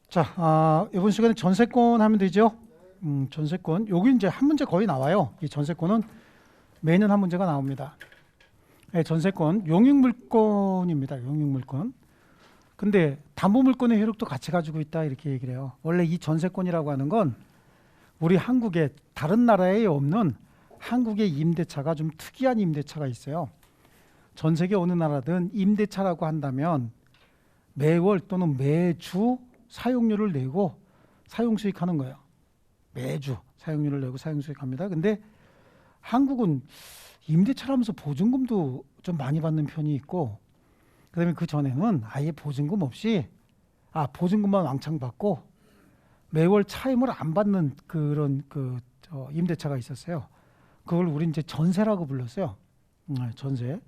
자, 이번 시간에 전세권 하면 되죠? 전세권. 여기 이제 한 문제 거의 나와요. 이 전세권은 매년 한 문제가 나옵니다. 네, 전세권, 용익물권입니다. 용익물권. 근데 담보물권의 효력도 같이 가지고 있다 이렇게 얘기를 해요. 원래 이 전세권이라고 하는 건 우리 한국에 다른 나라에 없는 한국의 임대차가 좀 특이한 임대차가 있어요. 전 세계 어느 나라든 임대차라고 한다면 매월 또는 매주 사용료를 내고 사용 수익하는 거예요. 매주 사용료를 내고 사용 수익합니다. 근데 한국은 임대차라면서 보증금도 좀 많이 받는 편이 있고, 그다음에 그 전에는 아예 보증금 없이 보증금만 왕창 받고 매월 차임을 안 받는 그런 임대차가 있었어요. 그걸 우리 이제 전세라고 불렀어요. 전세.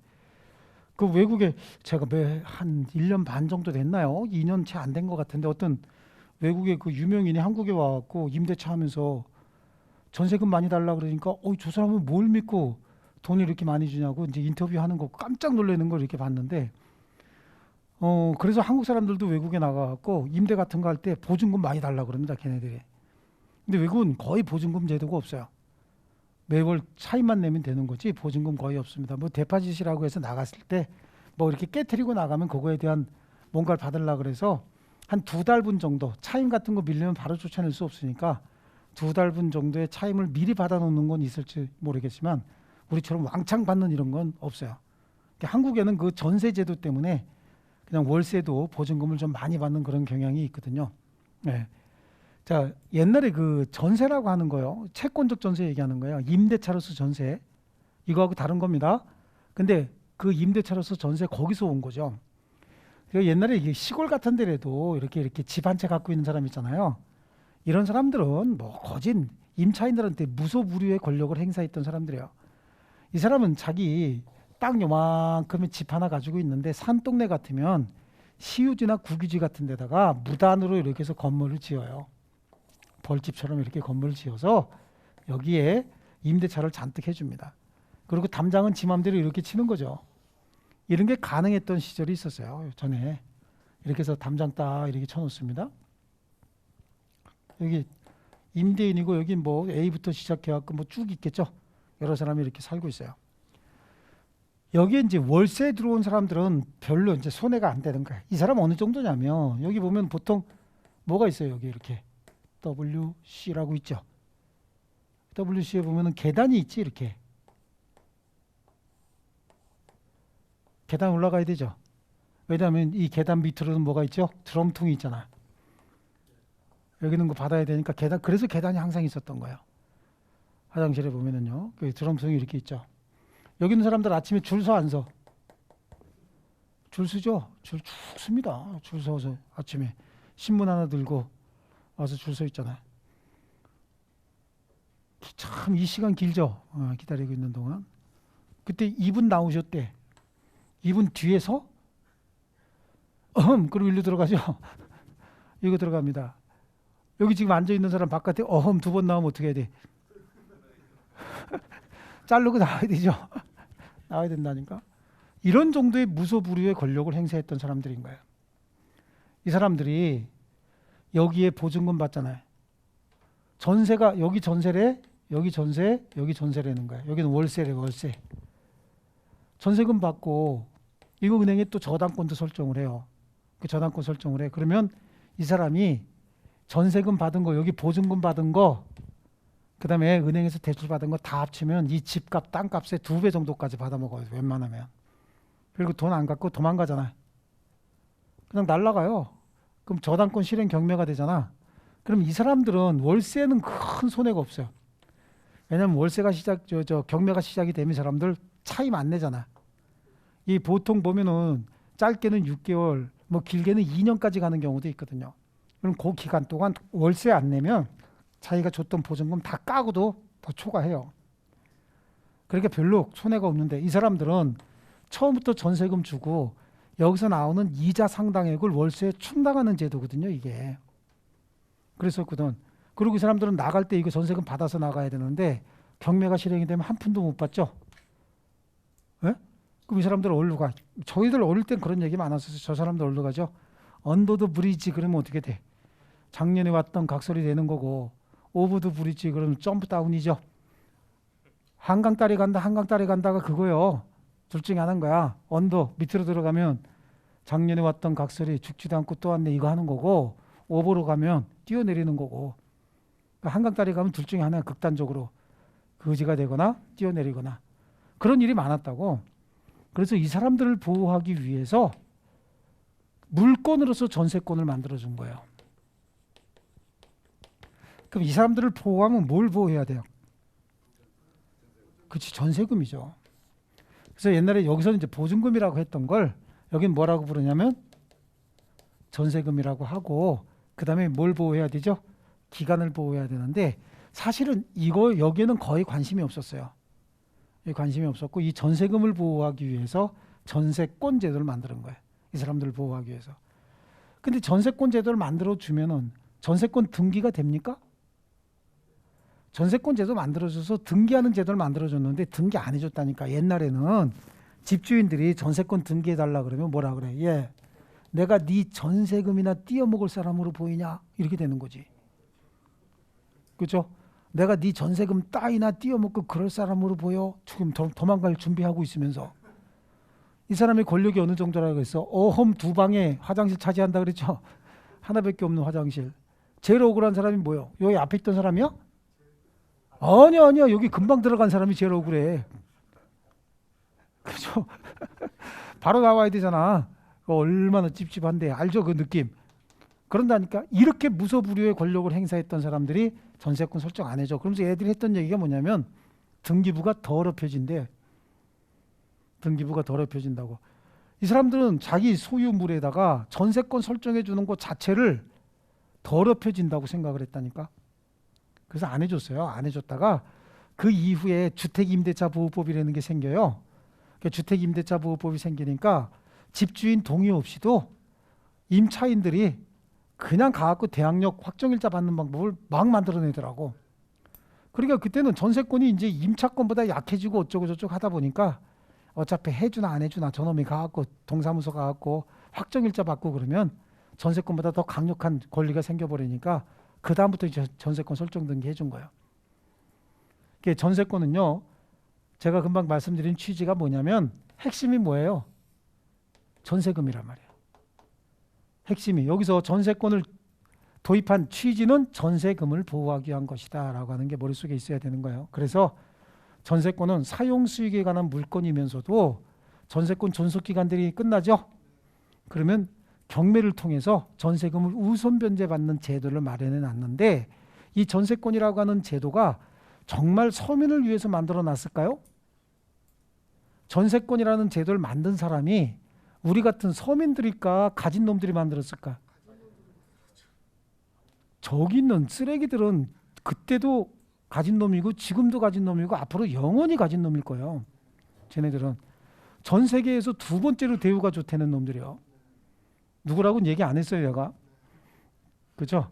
그 외국에 제가 한 1년 반 정도 됐나요? 2년 채 안 된 것 같은데 어떤 외국의 그 유명인이 한국에 와갖고 임대차 하면서 전세금 많이 달라 그러니까 저 사람은 뭘 믿고 돈을 이렇게 많이 주냐고 이제 인터뷰하는 거 깜짝 놀라는 걸 이렇게 봤는데 그래서 한국 사람들도 외국에 나가갖고 임대 같은 거 할 때 보증금 많이 달라 그럽니다, 걔네들이. 근데 외국은 거의 보증금 제도가 없어요. 매월 차임만 내면 되는 거지 보증금 거의 없습니다. 뭐 대파짓이라고 해서 나갔을 때 뭐 이렇게 깨트리고 나가면 그거에 대한 뭔가를 받으려 그래서 한 2달분 정도 차임 같은 거 밀리면 바로 쫓아낼 수 없으니까 2달분 정도의 차임을 미리 받아놓는 건 있을지 모르겠지만 우리처럼 왕창 받는 이런 건 없어요. 그러니까 한국에는 그 전세 제도 때문에 그냥 월세도 보증금을 좀 많이 받는 그런 경향이 있거든요. 네. 자, 옛날에 그 전세라고 하는 거요. 채권적 전세 얘기하는 거예요. 임대차로서 전세. 이거하고 다른 겁니다. 근데 그 임대차로서 전세 거기서 온 거죠. 그러니까 옛날에 이게 시골 같은 데라도 이렇게 집 한 채 갖고 있는 사람 있잖아요. 이런 사람들은 뭐 거진 임차인들한테 무소불위의 권력을 행사했던 사람들이에요. 이 사람은 자기 땅 요만큼의 집 하나 가지고 있는데 산동네 같으면 시유지나 국유지 같은 데다가 무단으로 이렇게 해서 건물을 지어요. 벌집처럼 이렇게 건물을 지어서 여기에 임대차를 잔뜩 해줍니다. 그리고 담장은 지 맘대로 이렇게 치는 거죠. 이런 게 가능했던 시절이 있었어요. 전에 이렇게 해서 담장 딱 이렇게 쳐놓습니다. 여기 임대인이고 여기 뭐 A부터 시작해갖고 뭐 쭉 있겠죠. 여러 사람이 이렇게 살고 있어요. 여기에 이제 월세 들어온 사람들은 별로 이제 손해가 안 되는 거예요. 이 사람 어느 정도냐면 여기 보면 보통 뭐가 있어요. 여기 이렇게 WC라고 있죠. WC에 보면은 계단이 있지 이렇게. 계단 올라가야 되죠. 왜냐하면 이 계단 밑으로는 뭐가 있죠? 드럼통이 있잖아. 여기는 거 받아야 되니까 계단, 그래서 계단이 항상 있었던 거예요. 화장실에 보면은요, 그 드럼통이 이렇게 있죠. 여기 있는 사람들 아침에 줄 서 안 서? 줄 서죠. 줄 쭉 씁니다. 줄 서서 아침에 신문 하나 들고 와서 줄 서 있잖아요. 참 이 시간 길죠. 기다리고 있는 동안. 그때 이분 나오셨대. 이분 뒤에서 그리고 일로 들어가죠. 이거 들어갑니다. 여기 지금 앉아 있는 사람 바깥에 2번 나오면 어떻게 해야 돼? 자르고 나와야 되죠. 나와야 된다니까. 이런 정도의 무소불위의 권력을 행사했던 사람들인 거예요. 이 사람들이 여기에 보증금 받잖아요. 전세가 여기 전세래, 여기 전세, 여기 전세라는 거예요. 여기는 월세래, 월세. 전세금 받고 이거 은행에 또 저당권도 설정을 해요. 그 저당권 설정을 해. 그러면 이 사람이 전세금 받은 거, 여기 보증금 받은 거, 그 다음에 은행에서 대출 받은 거 다 합치면 이 집값, 땅값의 2배 정도까지 받아먹어요. 웬만하면. 그리고 돈 안 갖고 도망가잖아. 그냥 날라가요. 그럼 저당권 실행 경매가 되잖아. 그럼 이 사람들은 월세는 큰 손해가 없어요. 왜냐면 월세가 경매가 시작이 되면 사람들 차임 안 내잖아. 이 보통 보면은 짧게는 6개월, 뭐 길게는 2년까지 가는 경우도 있거든요. 그럼 그 기간 동안 월세 안 내면 자기가 줬던 보증금 다 까고도 더 초과해요. 그러니까 별로 손해가 없는데 이 사람들은 처음부터 전세금 주고 여기서 나오는 이자 상당액을 월세에 충당하는 제도거든요, 이게. 그랬었거든. 그리고 이 사람들은 나갈 때 이거 전세금 받아서 나가야 되는데 경매가 실행이 되면 한 푼도 못 받죠. 예? 그럼 이 사람들 어디로 가? 저희들 어릴 땐 그런 얘기 많았었어요. 저 사람들 어디로 가죠? 언더더 브리지 그러면 어떻게 돼? 작년에 왔던 각설이 되는 거고, 오브 더 브릿지 그러면 점프 다운이죠. 한강 딸이 간다, 한강 딸이 간다가 그거요. 둘 중에 하나인 거야. 언더 밑으로 들어가면 작년에 왔던 각설이 죽지도 않고 또 왔네 이거 하는 거고, 오버로 가면 뛰어내리는 거고. 그러니까 한강 딸이 가면 둘 중에 하나 극단적으로 거지가 되거나 뛰어내리거나 그런 일이 많았다고. 그래서 이 사람들을 보호하기 위해서 물건으로서 전세권을 만들어준 거예요. 그럼 이 사람들을 보호하면 뭘 보호해야 돼요? 그렇지, 전세금이죠. 그래서 옛날에 여기서는 이제 보증금이라고 했던 걸 여긴 뭐라고 부르냐면 전세금이라고 하고, 그 다음에 뭘 보호해야 되죠? 기간을 보호해야 되는데, 사실은 이거 여기에는 거의 관심이 없었어요. 관심이 없었고, 이 전세금을 보호하기 위해서 전세권 제도를 만드는 거예요. 이 사람들을 보호하기 위해서. 근데 전세권 제도를 만들어 주면은 전세권 등기가 됩니까? 전세권 제도 만들어줘서 등기하는 제도를 만들어줬는데 등기 안 해줬다니까. 옛날에는 집주인들이 전세권 등기해달라 그러면 뭐라 그래? 예, 내가 네 전세금이나 띄어먹을 사람으로 보이냐? 이렇게 되는 거지. 그렇죠? 내가 네 전세금 따위나 띄어먹고 그럴 사람으로 보여? 지금 도망갈 준비하고 있으면서. 이 사람의 권력이 어느 정도라고 했어? 어험 2방에 화장실 차지한다 그랬죠? 하나밖에 없는 화장실. 제일 억울한 사람이 뭐예요? 여기 앞에 있던 사람이야? 아니야. 여기 금방 들어간 사람이 제일 억울해. 그죠? 바로 나와야 되잖아. 얼마나 찝찝한데. 알죠? 그 느낌. 그런다니까. 이렇게 무소불위의 권력을 행사했던 사람들이 전세권 설정 안 해줘. 그러면서 애들이 했던 얘기가 뭐냐면 등기부가 더럽혀진대. 등기부가 더럽혀진다고. 이 사람들은 자기 소유물에다가 전세권 설정해 주는 것 자체를 더럽혀진다고 생각을 했다니까. 그래서 안 해줬어요. 안 해줬다가 그 이후에 주택임대차보호법이라는 게 생겨요. 주택임대차보호법이 생기니까 집주인 동의 없이도 임차인들이 그냥 가갖고 대항력 확정일자 받는 방법을 막 만들어내더라고. 그러니까 그때는 전세권이 이제 임차권보다 약해지고 어쩌고 저쩌고 하다 보니까 어차피 해주나 안 해주나 저놈이 가갖고 동사무소 가갖고 확정일자 받고 그러면 전세권보다 더 강력한 권리가 생겨버리니까 그 다음부터 이제 전세권 설정 등기 해준 거예요. 전세권은요, 제가 금방 말씀드린 취지가 뭐냐면 핵심이 뭐예요? 전세금이란 말이에요. 핵심이 여기서 전세권을 도입한 취지는 전세금을 보호하기 위한 것이다 라고 하는 게 머릿속에 있어야 되는 거예요. 그래서 전세권은 사용수익에 관한 물건이면서도 전세권 존속기간들이 끝나죠. 그러면 경매를 통해서 전세금을 우선 변제받는 제도를 마련해 놨는데, 이 전세권이라고 하는 제도가 정말 서민을 위해서 만들어 놨을까요? 전세권이라는 제도를 만든 사람이 우리 같은 서민들일까 가진 놈들이 만들었을까? 저기 있는 쓰레기들은 그때도 가진 놈이고 지금도 가진 놈이고 앞으로 영원히 가진 놈일 거예요. 쟤네들은 전 세계에서 2번째로 대우가 좋다는 놈들이요. 누구라고는 얘기 안 했어요, 얘가. 그죠?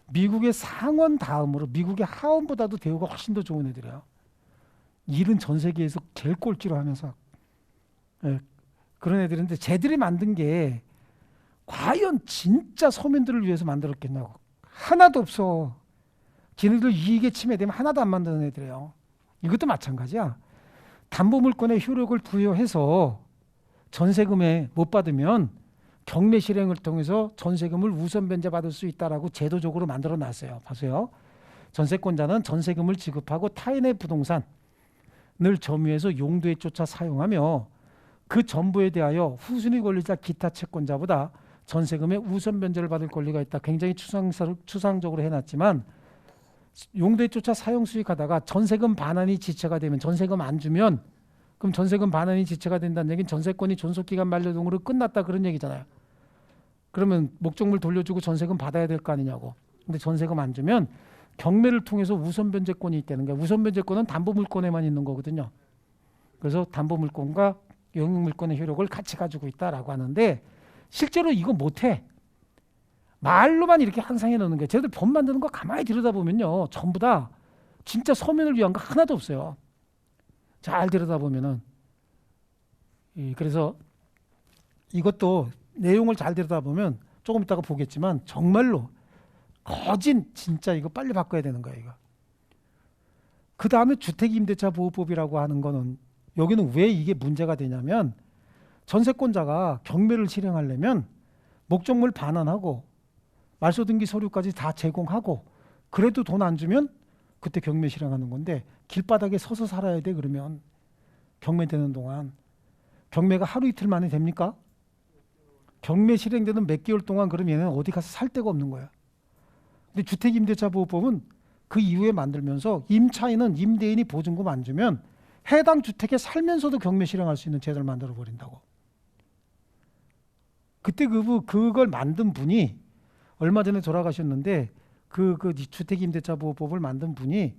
미국의 상원 다음으로 미국의 하원보다도 대우가 훨씬 더 좋은 애들이에요. 일은 전 세계에서 제일 꼴찌로 하면서. 네, 그런 애들인데 쟤들이 만든 게 과연 진짜 서민들을 위해서 만들었겠냐고. 하나도 없어. 걔네들 이익에 침해되면 하나도 안 만드는 애들이에요. 이것도 마찬가지야. 담보물권의 효력을 부여해서 전세금에 못 받으면 경매 실행을 통해서 전세금을 우선 변제받을 수 있다라고 제도적으로 만들어 놨어요. 보세요. 전세권자는 전세금을 지급하고 타인의 부동산을 점유해서 용도에 쫓아 사용하며 그 전부에 대하여 후순위 권리자 기타 채권자보다 전세금의 우선 변제를 받을 권리가 있다. 굉장히 추상적으로 해놨지만 용도에 쫓아 사용 수익하다가 전세금 반환이 지체가 되면, 전세금 안 주면 그럼 전세금 반환이 지체가 된다는 얘기는 전세권이 존속기간 만료등으로 끝났다 그런 얘기잖아요. 그러면 목적물 돌려주고 전세금 받아야 될 거 아니냐고. 근데 전세금 안 주면 경매를 통해서 우선 변제권이 있다는 거예요. 우선 변제권은 담보물권에만 있는 거거든요. 그래서 담보물권과 영유물권의 효력을 같이 가지고 있다라고 하는데 실제로 이거 못해. 말로만 이렇게 항상 해놓는 거예요. 쟤들 법 만드는 거 가만히 들여다보면요, 전부 다 진짜 서민을 위한 거 하나도 없어요. 잘 들여다보면은. 그래서 이것도 내용을 잘 들여다보면 조금 이따가 보겠지만 정말로 거진 진짜 이거 빨리 바꿔야 되는 거예요. 이거. 그 다음에 주택임대차보호법이라고 하는 거는 여기는 왜 이게 문제가 되냐면 전세권자가 경매를 실행하려면 목적물 반환하고 말소등기 서류까지 다 제공하고 그래도 돈 안 주면 그때 경매 실행하는 건데 길바닥에 서서 살아야 돼. 그러면 경매되는 동안 경매가 하루 이틀 만에 됩니까? 경매 실행되는 몇 개월 동안 그러면 얘는 어디 가서 살 데가 없는 거야. 근데 주택임대차보호법은 그 이후에 만들면서 임차인은 임대인이 보증금 안 주면 해당 주택에 살면서도 경매 실행할 수 있는 제도를 만들어 버린다고. 그때 그걸 만든 분이 얼마 전에 돌아가셨는데 그 주택임대차보호법을 만든 분이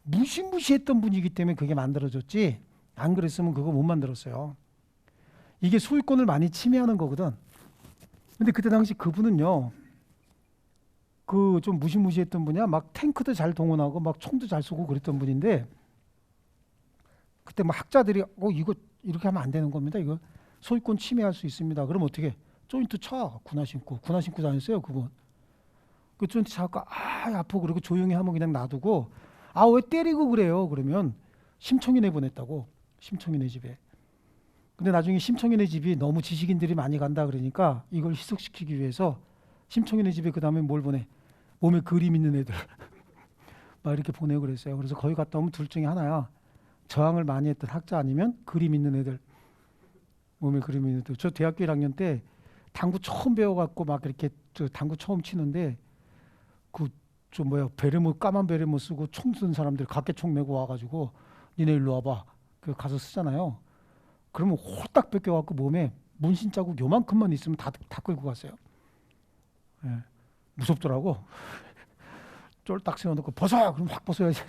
무시무시했던 분이기 때문에 그게 만들어졌지 안 그랬으면 그거 못 만들었어요. 이게 소유권을 많이 침해하는 거거든. 근데 그때 당시 그분은요, 그 좀 무시무시했던 분이야. 막 탱크도 잘 동원하고 막 총도 잘 쏘고 그랬던 분인데 그때 막 학자들이 이거 이렇게 하면 안 되는 겁니다. 이거 소유권 침해할 수 있습니다. 그럼 어떻게? 조인트 쳐. 군화 신고 다녔어요 그분. 그 조인트 차고 아프고 그리고 조용히 하면 그냥 놔두고 왜 때리고 그래요? 그러면 심청인회 보냈다고. 심청인회 집에. 근데 나중에 심청인회 집이 너무 지식인들이 많이 간다 그러니까 이걸 희석시키기 위해서 심청인회 집에 그 다음에 뭘 보내? 몸에 그림 있는 애들 막 이렇게 보내고 그랬어요. 그래서 거기 갔다 오면 둘 중에 하나야. 저항을 많이 했던 학자 아니면 그림 있는 애들. 몸에 그림 있는 애들. 저 대학교 1학년 때 당구 처음 배워갖고 막 이렇게 당구 처음 치는데 까만 베레모 쓰고 총 쏜 사람들 각개총 메고 와가지고 니네 일로 와봐. 그 가서 쓰잖아요. 그러면 홀딱 뺏겨갖고 몸에 문신 자국 요만큼만 있으면 다 끌고 갔어요. 예. 무섭더라고. 쫄딱 세워놓고 벗어! 그럼 확 벗어야죠.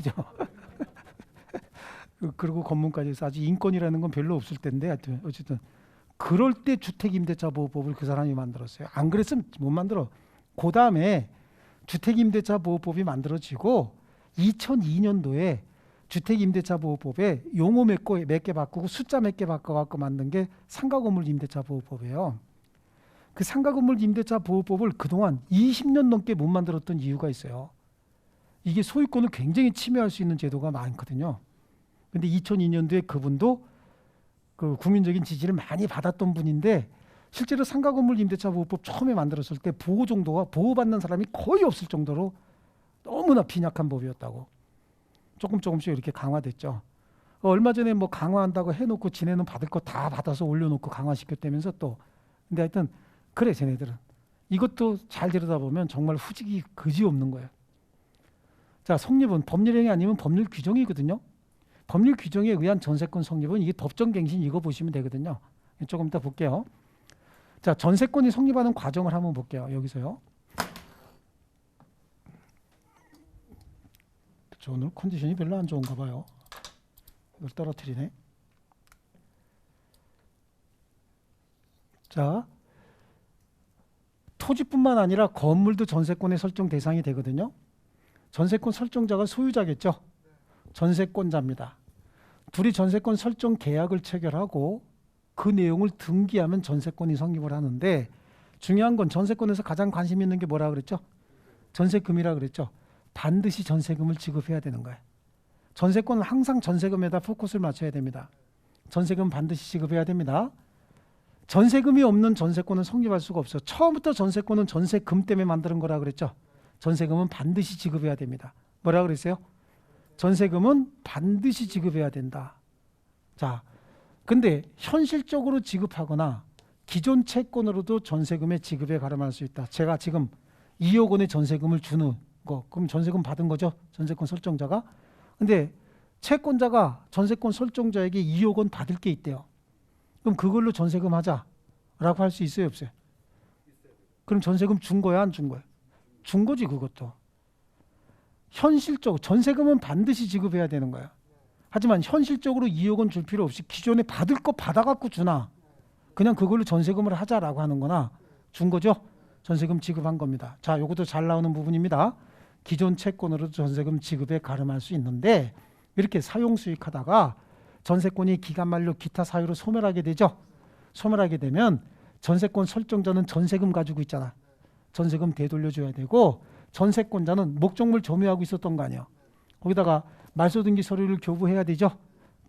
그리고 검문까지 해서 아직 인권이라는 건 별로 없을 텐데 하여튼 어쨌든 그럴 때 주택임대차보호법을 그 사람이 만들었어요. 안 그랬으면 못 만들어. 그 다음에 주택임대차보호법이 만들어지고 2002년도에 주택임대차보호법에 용어 몇 개 바꾸고 숫자 몇 개 바꿔갖고 만든 게 상가건물임대차보호법이에요. 그 상가건물임대차보호법을 그동안 20년 넘게 못 만들었던 이유가 있어요. 이게 소유권을 굉장히 침해할 수 있는 제도가 많거든요. 근데 2002년도에 그분도 그 국민적인 지지를 많이 받았던 분인데 실제로 상가건물임대차보호법 처음에 만들었을 때 보호 정도가 보호받는 사람이 거의 없을 정도로 너무나 빈약한 법이었다고. 조금씩 이렇게 강화됐죠. 얼마 전에 뭐 강화한다고 해놓고 지네는 받을 거 다 받아서 올려놓고 강화시켰다면서 또. 근데 하여튼 그래 쟤네들은. 이것도 잘 들여다보면 정말 후직이 그지 없는 거예요. 자, 성립은 법률행위 아니면 법률 규정이거든요. 법률 규정에 의한 전세권 성립은 이게 법정갱신 이거 보시면 되거든요. 조금 이따 볼게요. 자, 전세권이 성립하는 과정을 한번 볼게요. 여기서요. 저 오늘 컨디션이 별로 안 좋은가 봐요. 이걸 떨어뜨리네. 자, 토지뿐만 아니라 건물도 전세권의 설정 대상이 되거든요. 전세권 설정자가 소유자겠죠. 전세권자입니다. 둘이 전세권 설정 계약을 체결하고 그 내용을 등기하면 전세권이 성립을 하는데 중요한 건 전세권에서 가장 관심 있는 게 뭐라 그랬죠? 전세금이라 그랬죠. 반드시 전세금을 지급해야 되는 거예요. 전세권은 항상 전세금에다 포커스를 맞춰야 됩니다. 전세금 반드시 지급해야 됩니다. 전세금이 없는 전세권은 성립할 수가 없어요. 처음부터 전세권은 전세금 때문에 만드는 거라 그랬죠. 전세금은 반드시 지급해야 됩니다. 뭐라 그랬어요? 전세금은 반드시 지급해야 된다. 자, 근데 현실적으로 지급하거나 기존 채권으로도 전세금의 지급에 가름할 수 있다. 제가 지금 2억 원의 전세금을 주는 거, 그럼 전세금 받은 거죠? 전세권 설정자가. 근데 채권자가 전세권 설정자에게 2억 원 받을 게 있대요. 그럼 그걸로 전세금 하자라고 할 수 있어요, 없어요? 그럼 전세금 준 거야, 안 준 거야? 준 거지, 그것도. 현실적으로 전세금은 반드시 지급해야 되는 거야. 하지만 현실적으로 2억 원 줄 필요 없이 기존에 받을 거 받아갖고 주나 그냥 그걸로 전세금을 하자라고 하는 거나 준 거죠. 전세금 지급한 겁니다. 자, 이것도 잘 나오는 부분입니다. 기존 채권으로 전세금 지급에 가름할 수 있는데 이렇게 사용수익하다가 전세권이 기간 만료 기타 사유로 소멸하게 되죠. 소멸하게 되면 전세권 설정자는 전세금 가지고 있잖아. 전세금 되돌려줘야 되고 전세권자는 목적물 점유하고 있었던 거 아니에요. 거기다가 말소 등기 서류를 교부해야 되죠.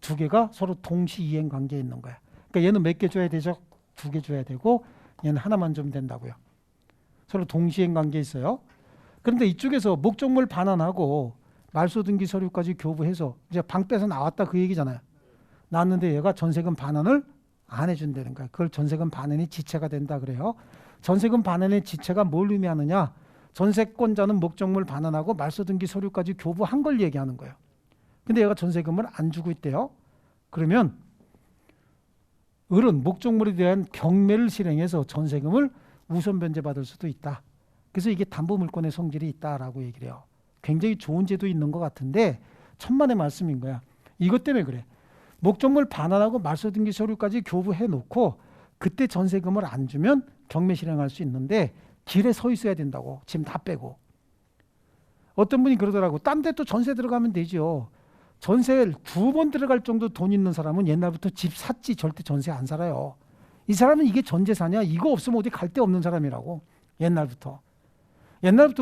두 개가 서로 동시 이행 관계에 있는 거야. 그러니까 얘는 몇 개 줘야 되죠? 2개 줘야 되고 얘는 하나만 주면 된다고요. 서로 동시행 관계에 있어요. 그런데 이쪽에서 목적물 반환하고 말소 등기 서류까지 교부해서 이제 방 빼서 나왔다 그 얘기잖아요. 나왔는데 얘가 전세금 반환을 안 해준다는 거야. 그걸 전세금 반환이 지체가 된다 그래요. 전세금 반환의 지체가 뭘 의미하느냐? 전세권자는 목적물 반환하고 말소 등기 서류까지 교부한 걸 얘기하는 거예요. 근데 얘가 전세금을 안 주고 있대요. 그러면 을은 목적물에 대한 경매를 실행해서 전세금을 우선 변제받을 수도 있다. 그래서 이게 담보물권의 성질이 있다라고 얘기를 해요. 굉장히 좋은 제도 있는 것 같은데 천만의 말씀인 거야. 이것 때문에 그래. 목적물 반환하고 말소 등기 서류까지 교부해 놓고 그때 전세금을 안 주면 경매 실행할 수 있는데 길에 서 있어야 된다고. 짐 다 빼고. 어떤 분이 그러더라고. 딴 데 또 전세 들어가면 되죠. 전세 2번 들어갈 정도 돈 있는 사람은 옛날부터 집 샀지 절대 전세 안 살아요. 이 사람은 이게 전재산이야. 이거 없으면 어디 갈 데 없는 사람이라고. 옛날부터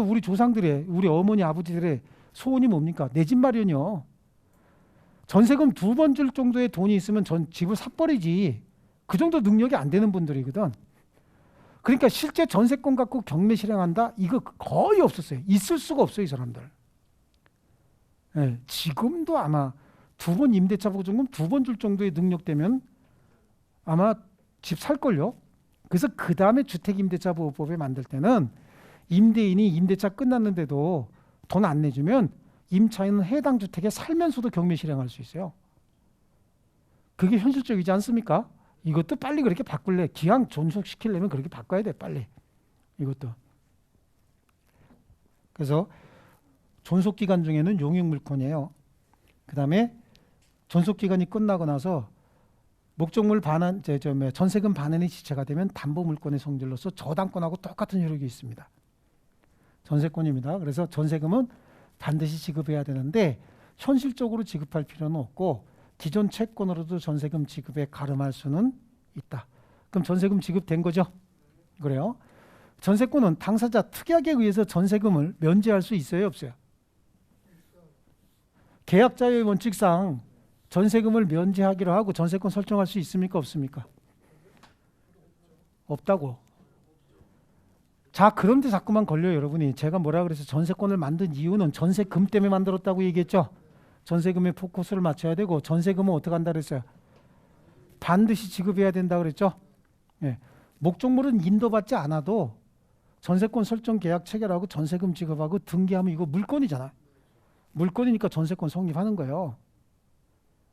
우리 조상들의 우리 어머니 아버지들의 소원이 뭡니까? 내 집 마련이요. 전세금 2번 줄 정도의 돈이 있으면 전 집을 사버리지. 그 정도 능력이 안 되는 분들이거든. 그러니까 실제 전세권 갖고 경매 실행한다? 이거 거의 없었어요. 있을 수가 없어요, 이 사람들. 네, 지금도 아마 2번 임대차 보증금 2번 줄 정도의 능력 되면 아마 집 살걸요. 그래서 그 다음에 주택임대차보호법에 만들 때는 임대인이 임대차 끝났는데도 돈 안 내주면 임차인은 해당 주택에 살면서도 경매 실행할 수 있어요. 그게 현실적이지 않습니까? 이것도 빨리 그렇게 바꿀래. 기왕 존속시키려면 그렇게 바꿔야 돼, 빨리. 이것도. 그래서 존속기간 중에는 용익물권이에요. 그 다음에 존속기간이 끝나고 나서 목적물 반환, 전세금 반환이 지체가 되면 담보물권의 성질로서 저당권하고 똑같은 효력이 있습니다. 전세권입니다. 그래서 전세금은 반드시 지급해야 되는데 현실적으로 지급할 필요는 없고 기존 채권으로도 전세금 지급에 가름할 수는 있다. 그럼 전세금 지급된 거죠? 그래요. 전세권은 당사자 특약에 의해서 전세금을 면제할 수 있어요, 없어요? 계약자의 원칙상 전세금을 면제하기로 하고 전세권 설정할 수 있습니까, 없습니까? 없다고. 자, 그런데 자꾸만 걸려요, 여러분이. 제가 뭐라 그래서 전세권을 만든 이유는 전세금 때문에 만들었다고 얘기했죠. 전세금에 포커스를 맞춰야 되고 전세금은 어떻게 한다 그랬어요? 반드시 지급해야 된다 그랬죠. 예. 목적물은 인도받지 않아도 전세권 설정 계약 체결하고 전세금 지급하고 등기하면 이거 물권이잖아. 물권이니까 전세권 성립하는 거예요.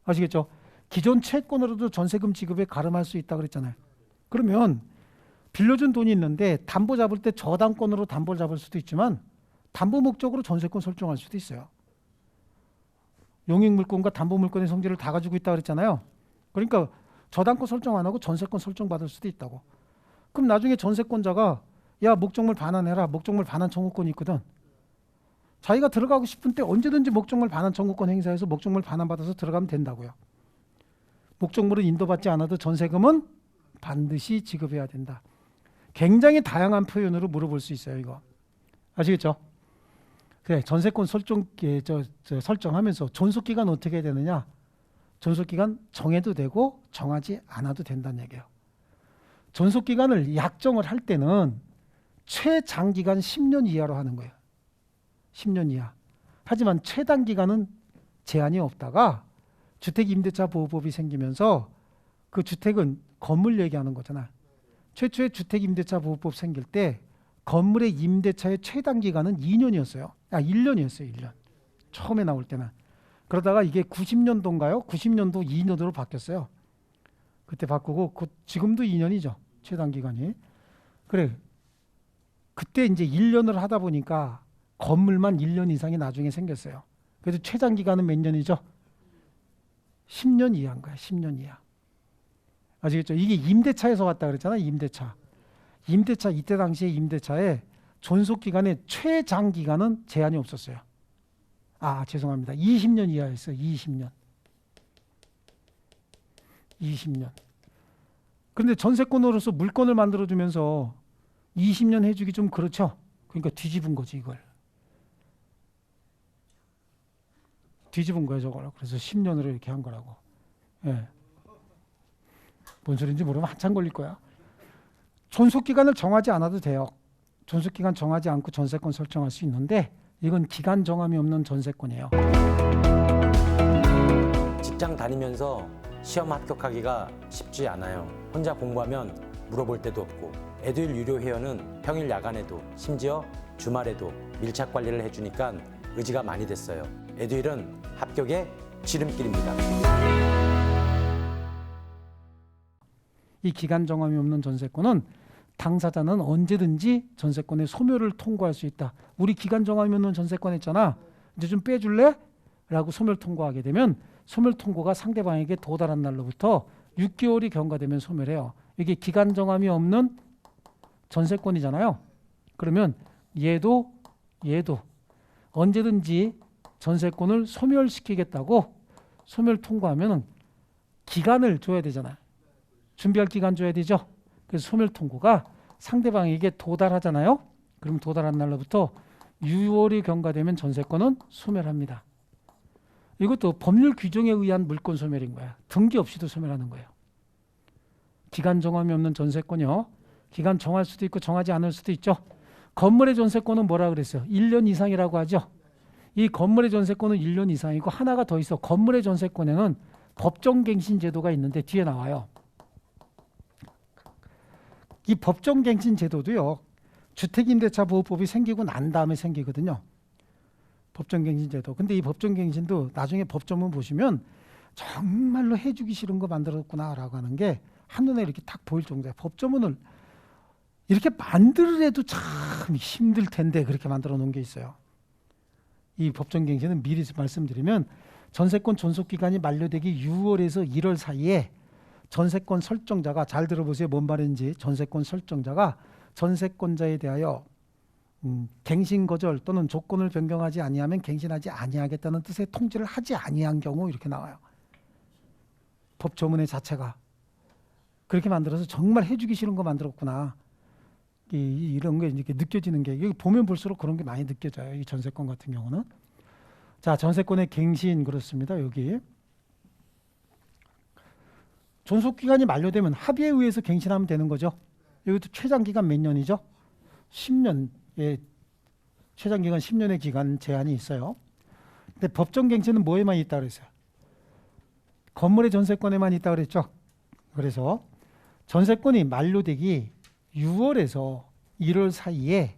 아시겠죠? 기존 채권으로도 전세금 지급에 가름할 수 있다 그랬잖아요. 그러면 빌려준 돈이 있는데 담보 잡을 때 저당권으로 담보를 잡을 수도 있지만 담보 목적으로 전세권 설정할 수도 있어요. 용익물권과 담보물권의 성질을 다 가지고 있다 그랬잖아요. 그러니까 저당권 설정 안 하고 전세권 설정 받을 수도 있다고. 그럼 나중에 전세권자가 야, 목적물 반환해라. 목적물 반환 청구권이 있거든. 자기가 들어가고 싶은 때 언제든지 목적물 반환 청구권 행사해서 목적물 반환 받아서 들어가면 된다고요. 목적물은 인도받지 않아도 전세금은 반드시 지급해야 된다. 굉장히 다양한 표현으로 물어볼 수 있어요, 이거. 아시겠죠? 그래, 전세권 설정하면서 존속기간 어떻게 해야 되느냐? 존속기간 정해도 되고 정하지 않아도 된다는 얘기예요. 존속기간을 약정을 할 때는 최장기간 10년 이하로 하는 거예요. 10년 이하. 하지만 최단기간은 제한이 없다가 주택임대차보호법이 생기면서 그 주택은 건물 얘기하는 거잖아. 최초의 주택임대차보호법 생길 때 건물의 임대차의 최단기간은 2년이었어요. 1년이었어요. 1년. 처음에 나올 때는. 그러다가 이게 90년도인가요? 90년도 2년으로 바뀌었어요. 그때 바꾸고 지금도 2년이죠. 최단기간이. 그래. 그때 이제 1년을 하다 보니까 건물만 1년 이상이 나중에 생겼어요. 그래서 최장기간은 몇 년이죠? 10년 이하인 거야. 10년 이하. 아시겠죠? 이게 임대차에서 왔다 그랬잖아. 임대차. 이때 당시에 임대차에 존속기간의 최장기간은 제한이 없었어요. 죄송합니다. 20년 이하였어요. 20년. 그런데 전세권으로서 물건을 만들어주면서 20년 해주기 좀 그렇죠. 그러니까 뒤집은 거지 이걸. 뒤집은 거예요, 저걸. 그래서 10년으로 이렇게 한 거라고. 예. 뭔 소리인지 모르면 한참 걸릴 거야. 존속기간을 정하지 않아도 돼요. 존속기간 정하지 않고 전세권 설정할 수 있는데 이건 기간 정함이 없는 전세권이에요. 직장 다니면서 시험 합격하기가 쉽지 않아요. 혼자 공부하면 물어볼 데도 없고 에듀윌 유료 회원은 평일 야간에도 심지어 주말에도 밀착 관리를 해주니까 의지가 많이 됐어요. 에듀윌은 합격의 지름길입니다. 이 기간 정함이 없는 전세권은 당사자는 언제든지 전세권의 소멸을 통고할 수 있다. 우리 기간 정함이 없는 전세권 했잖아. 이제 좀 빼줄래? 라고 소멸 통고하게 되면 소멸 통고가 상대방에게 도달한 날로부터 6개월이 경과되면 소멸해요. 이게 기간 정함이 없는 전세권이잖아요. 그러면 얘도 언제든지 전세권을 소멸시키겠다고 소멸 통고하면 기간을 줘야 되잖아요. 준비할 기간 줘야 되죠. 그래서 소멸 통고가 상대방에게 도달하잖아요. 그럼 도달한 날로부터 6월이 경과되면 전세권은 소멸합니다. 이것도 법률 규정에 의한 물권 소멸인 거야. 등기 없이도 소멸하는 거예요. 기간 정함이 없는 전세권이요. 기간 정할 수도 있고 정하지 않을 수도 있죠. 건물의 전세권은 뭐라 그랬어요? 1년 이상이라고 하죠. 이 건물의 전세권은 1년 이상이고 하나가 더 있어. 건물의 전세권에는 법정갱신 제도가 있는데 뒤에 나와요. 이 법정갱신 제도도요. 주택임대차보호법이 생기고 난 다음에 생기거든요. 법정갱신 제도. 근데 이 법정갱신도 나중에 법조문 보시면 정말로 해주기 싫은 거 만들었구나라고 하는 게 한눈에 이렇게 딱 보일 정도예요. 법조문을 이렇게 만들어도 참 힘들 텐데 그렇게 만들어 놓은 게 있어요. 이 법정갱신은 미리 말씀드리면 전세권 존속기간이 만료되기 6월에서 1월 사이에 전세권 설정자가 잘 들어보세요. 뭔 말인지. 전세권 설정자가 전세권자에 대하여 갱신 거절 또는 조건을 변경하지 아니하면 갱신하지 아니하겠다는 뜻의 통지를 하지 아니한 경우 이렇게 나와요. 법조문의 자체가 그렇게 만들어서 정말 해주기 싫은 거 만들었구나. 이런 게 이렇게 느껴지는 게 여기 보면 볼수록 그런 게 많이 느껴져요. 이 전세권 같은 경우는. 자, 전세권의 갱신 그렇습니다. 여기 존속기간이 만료되면 합의에 의해서 갱신하면 되는 거죠. 여기도 최장기간 몇 년이죠? 10년. 예, 최장기간 10년의 기간 제한이 있어요. 근데 법정갱신은 뭐에만 있다고 그랬어요? 건물의 전세권에만 있다고 그랬죠. 그래서 전세권이 만료되기 6월에서 1월 사이에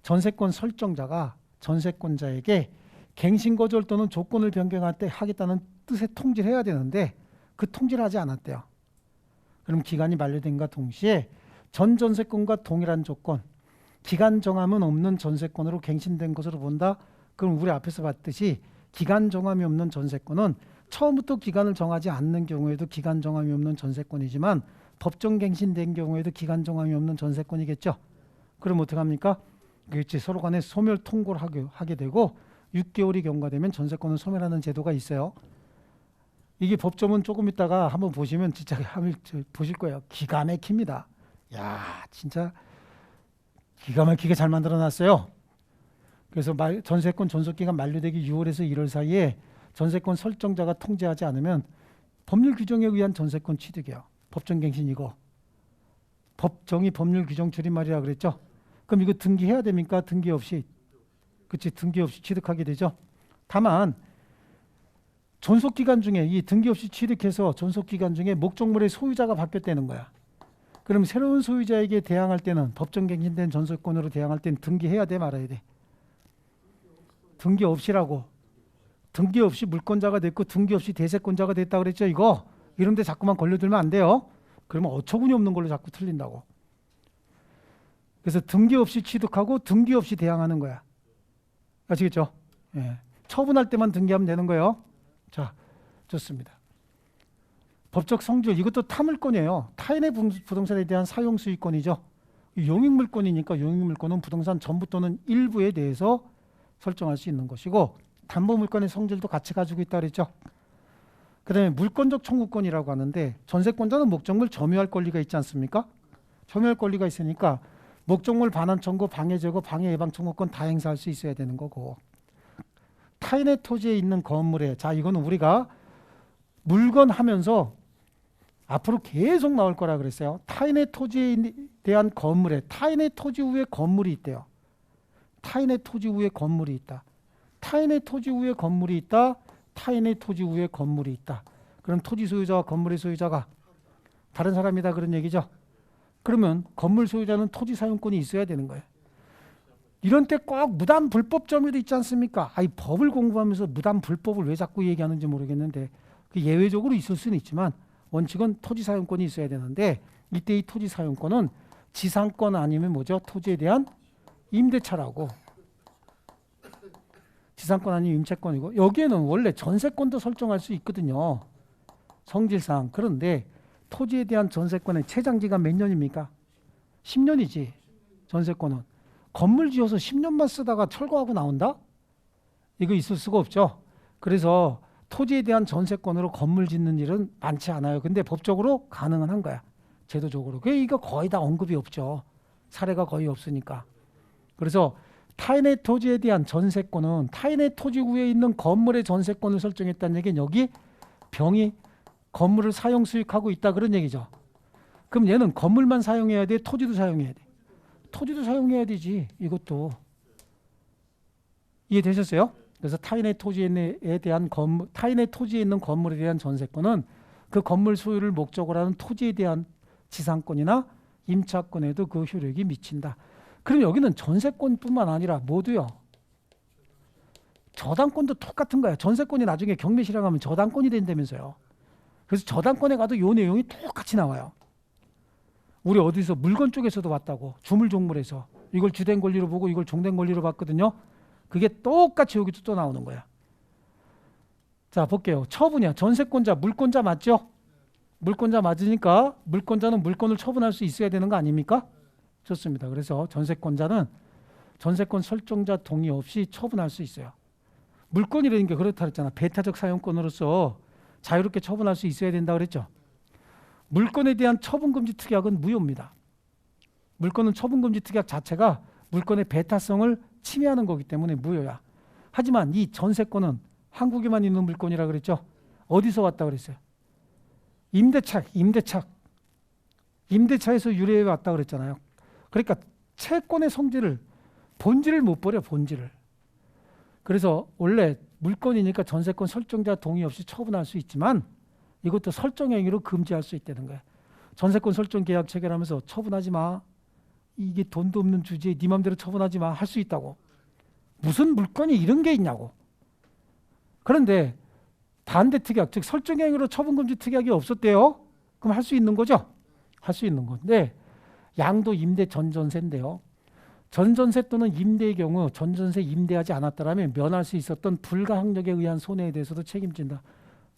전세권 설정자가 전세권자에게 갱신 거절 또는 조건을 변경하겠다는 뜻의 통지를 해야 되는데 그 통지를 하지 않았대요. 그럼 기간이 만료된과 동시에 전 전세권과 동일한 조건, 기간 정함은 없는 전세권으로 갱신된 것으로 본다. 그럼 우리 앞에서 봤듯이 기간 정함이 없는 전세권은 처음부터 기간을 정하지 않는 경우에도 기간 정함이 없는 전세권이지만 법정 갱신된 경우에도 기간 정함이 없는 전세권이겠죠. 그럼 어떻게 합니까? 그렇지. 서로 간에 소멸 통고를 하게 되고 6개월이 경과되면 전세권을 소멸하는 제도가 있어요. 이게 법조문 조금 있다가 한번 보시면 진짜 보실 거예요. 기가 막힙니다. 야, 진짜 기가 막히게 잘 만들어놨어요. 그래서 전세권 존속기간 만료되기 6월에서 1월 사이에 전세권 설정자가 통지하지 않으면 법률 규정에 의한 전세권 취득이에요. 법정갱신 이거. 법정이 법률 규정 줄임말이라 그랬죠. 그럼 이거 등기해야 됩니까? 등기 없이. 그치, 등기 없이 취득하게 되죠. 다만 존속기간 중에 이 등기 없이 취득해서 존속기간 중에 목적물의 소유자가 바뀌었다는 거야. 그럼 새로운 소유자에게 대항할 때는 법정갱신된 전세권으로 대항할 때는 등기해야 돼 말아야 돼. 등기 없이라고. 등기 없이 물권자가 됐고 등기 없이 대세권자가 됐다 그랬죠. 이거 이런 데 자꾸만 걸려들면 안 돼요. 그러면 어처구니 없는 걸로 자꾸 틀린다고. 그래서 등기 없이 취득하고 등기 없이 대항하는 거야. 아시겠죠? 예. 처분할 때만 등기하면 되는 거예요. 자, 좋습니다. 법적 성질, 이것도 타물권이에요. 타인의 부동산에 대한 사용 수익권이죠. 용익물권이니까 용익물권은 부동산 전부 또는 일부에 대해서 설정할 수 있는 것이고 담보물권의 성질도 같이 가지고 있다 그랬죠. 그 다음에 물권적 청구권이라고 하는데 전세권자는 목적물 점유할 권리가 있지 않습니까? 점유할 권리가 있으니까 목적물 반환 청구, 방해 제거, 방해 예방 청구권 다 행사할 수 있어야 되는 거고 타인의 토지에 있는 건물에, 자 이거는 우리가 물건 하면서 앞으로 계속 나올 거라 그랬어요. 타인의 토지에 대한 건물에, 타인의 토지 위에 건물이 있대요. 타인의 토지 위에 건물이 있다. 타인의 토지 위에 건물이 있다. 타인의 토지 위에 건물이 있다. 그럼 토지 소유자와 건물의 소유자가 다른 사람이다 그런 얘기죠. 그러면 건물 소유자는 토지 사용권이 있어야 되는 거예요. 이런 때 꼭 무단 불법 점유도 있지 않습니까? 아이 법을 공부하면서 무단 불법을 왜 자꾸 얘기하는지 모르겠는데 그 예외적으로 있을 수는 있지만 원칙은 토지 사용권이 있어야 되는데 이때 이 토지 사용권은 지상권 아니면 뭐죠? 토지에 대한 임대차라고. 지상권 아니면 임차권이고 여기에는 원래 전세권도 설정할 수 있거든요. 성질상. 그런데 토지에 대한 전세권의 최장기가 몇 년입니까? 10년이지. 전세권은. 건물 지어서 10년만 쓰다가 철거하고 나온다? 이거 있을 수가 없죠. 그래서 토지에 대한 전세권으로 건물 짓는 일은 많지 않아요. 근데 법적으로 가능은 한 거야. 제도적으로. 그게 이거 거의 다 언급이 없죠. 사례가 거의 없으니까. 그래서 타인의 토지에 대한 전세권은 타인의 토지 위에 있는 건물의 전세권을 설정했다는 얘기는 여기 병이 건물을 사용 수익하고 있다 그런 얘기죠. 그럼 얘는 건물만 사용해야 돼? 토지도 사용해야 돼? 토지도 사용해야 되지. 이것도. 이해되셨어요? 그래서 타인의 토지에 대한 건물, 타인의 토지에 있는 건물에 대한 전세권은 그 건물 소유를 목적으로 하는 토지에 대한 지상권이나 임차권에도 그 효력이 미친다. 그럼 여기는 전세권뿐만 아니라 모두요. 저당권도 똑같은 거야. 전세권이 나중에 경매 실행하면 저당권이 된다면서요. 그래서 저당권에 가도 요 내용이 똑같이 나와요. 우리 어디서 물건 쪽에서도 봤다고. 주물종물에서. 이걸 주된 권리로 보고 이걸 종된 권리로 봤거든요. 그게 똑같이 여기도 또 나오는 거야. 자 볼게요. 처분이야. 전세권자, 물권자 맞죠? 물권자 맞으니까 물권자는 물건을 처분할 수 있어야 되는 거 아닙니까? 좋습니다. 그래서 전세권자는 전세권 설정자 동의 없이 처분할 수 있어요. 물건이라는 게 그렇다 그랬잖아. 배타적 사용권으로서 자유롭게 처분할 수 있어야 된다 그랬죠. 물건에 대한 처분금지 특약은 무효입니다. 물건은 처분금지 특약 자체가 물건의 배타성을 침해하는 거기 때문에 무효야. 하지만 이 전세권은 한국에만 있는 물건이라 그랬죠. 어디서 왔다 그랬어요? 임대차에서 유래해 왔다 그랬잖아요. 그러니까 채권의 성질을, 본질을 못 버려, 본질을. 그래서 원래 물건이니까 전세권 설정자 동의 없이 처분할 수 있지만 이것도 설정행위로 금지할 수 있다는 거야. 전세권 설정 계약 체결하면서 처분하지 마. 이게 돈도 없는 주제에 네 맘대로 처분하지 마. 할 수 있다고. 무슨 물건이 이런 게 있냐고. 그런데 반대 특약, 즉 설정행위로 처분금지 특약이 없었대요. 그럼 할 수 있는 거죠? 할 수 있는 건데 양도 임대 전전세인데요. 전전세 또는 임대의 경우 전전세 임대하지 않았다면 면할 수 있었던 불가항력에 의한 손해에 대해서도 책임진다.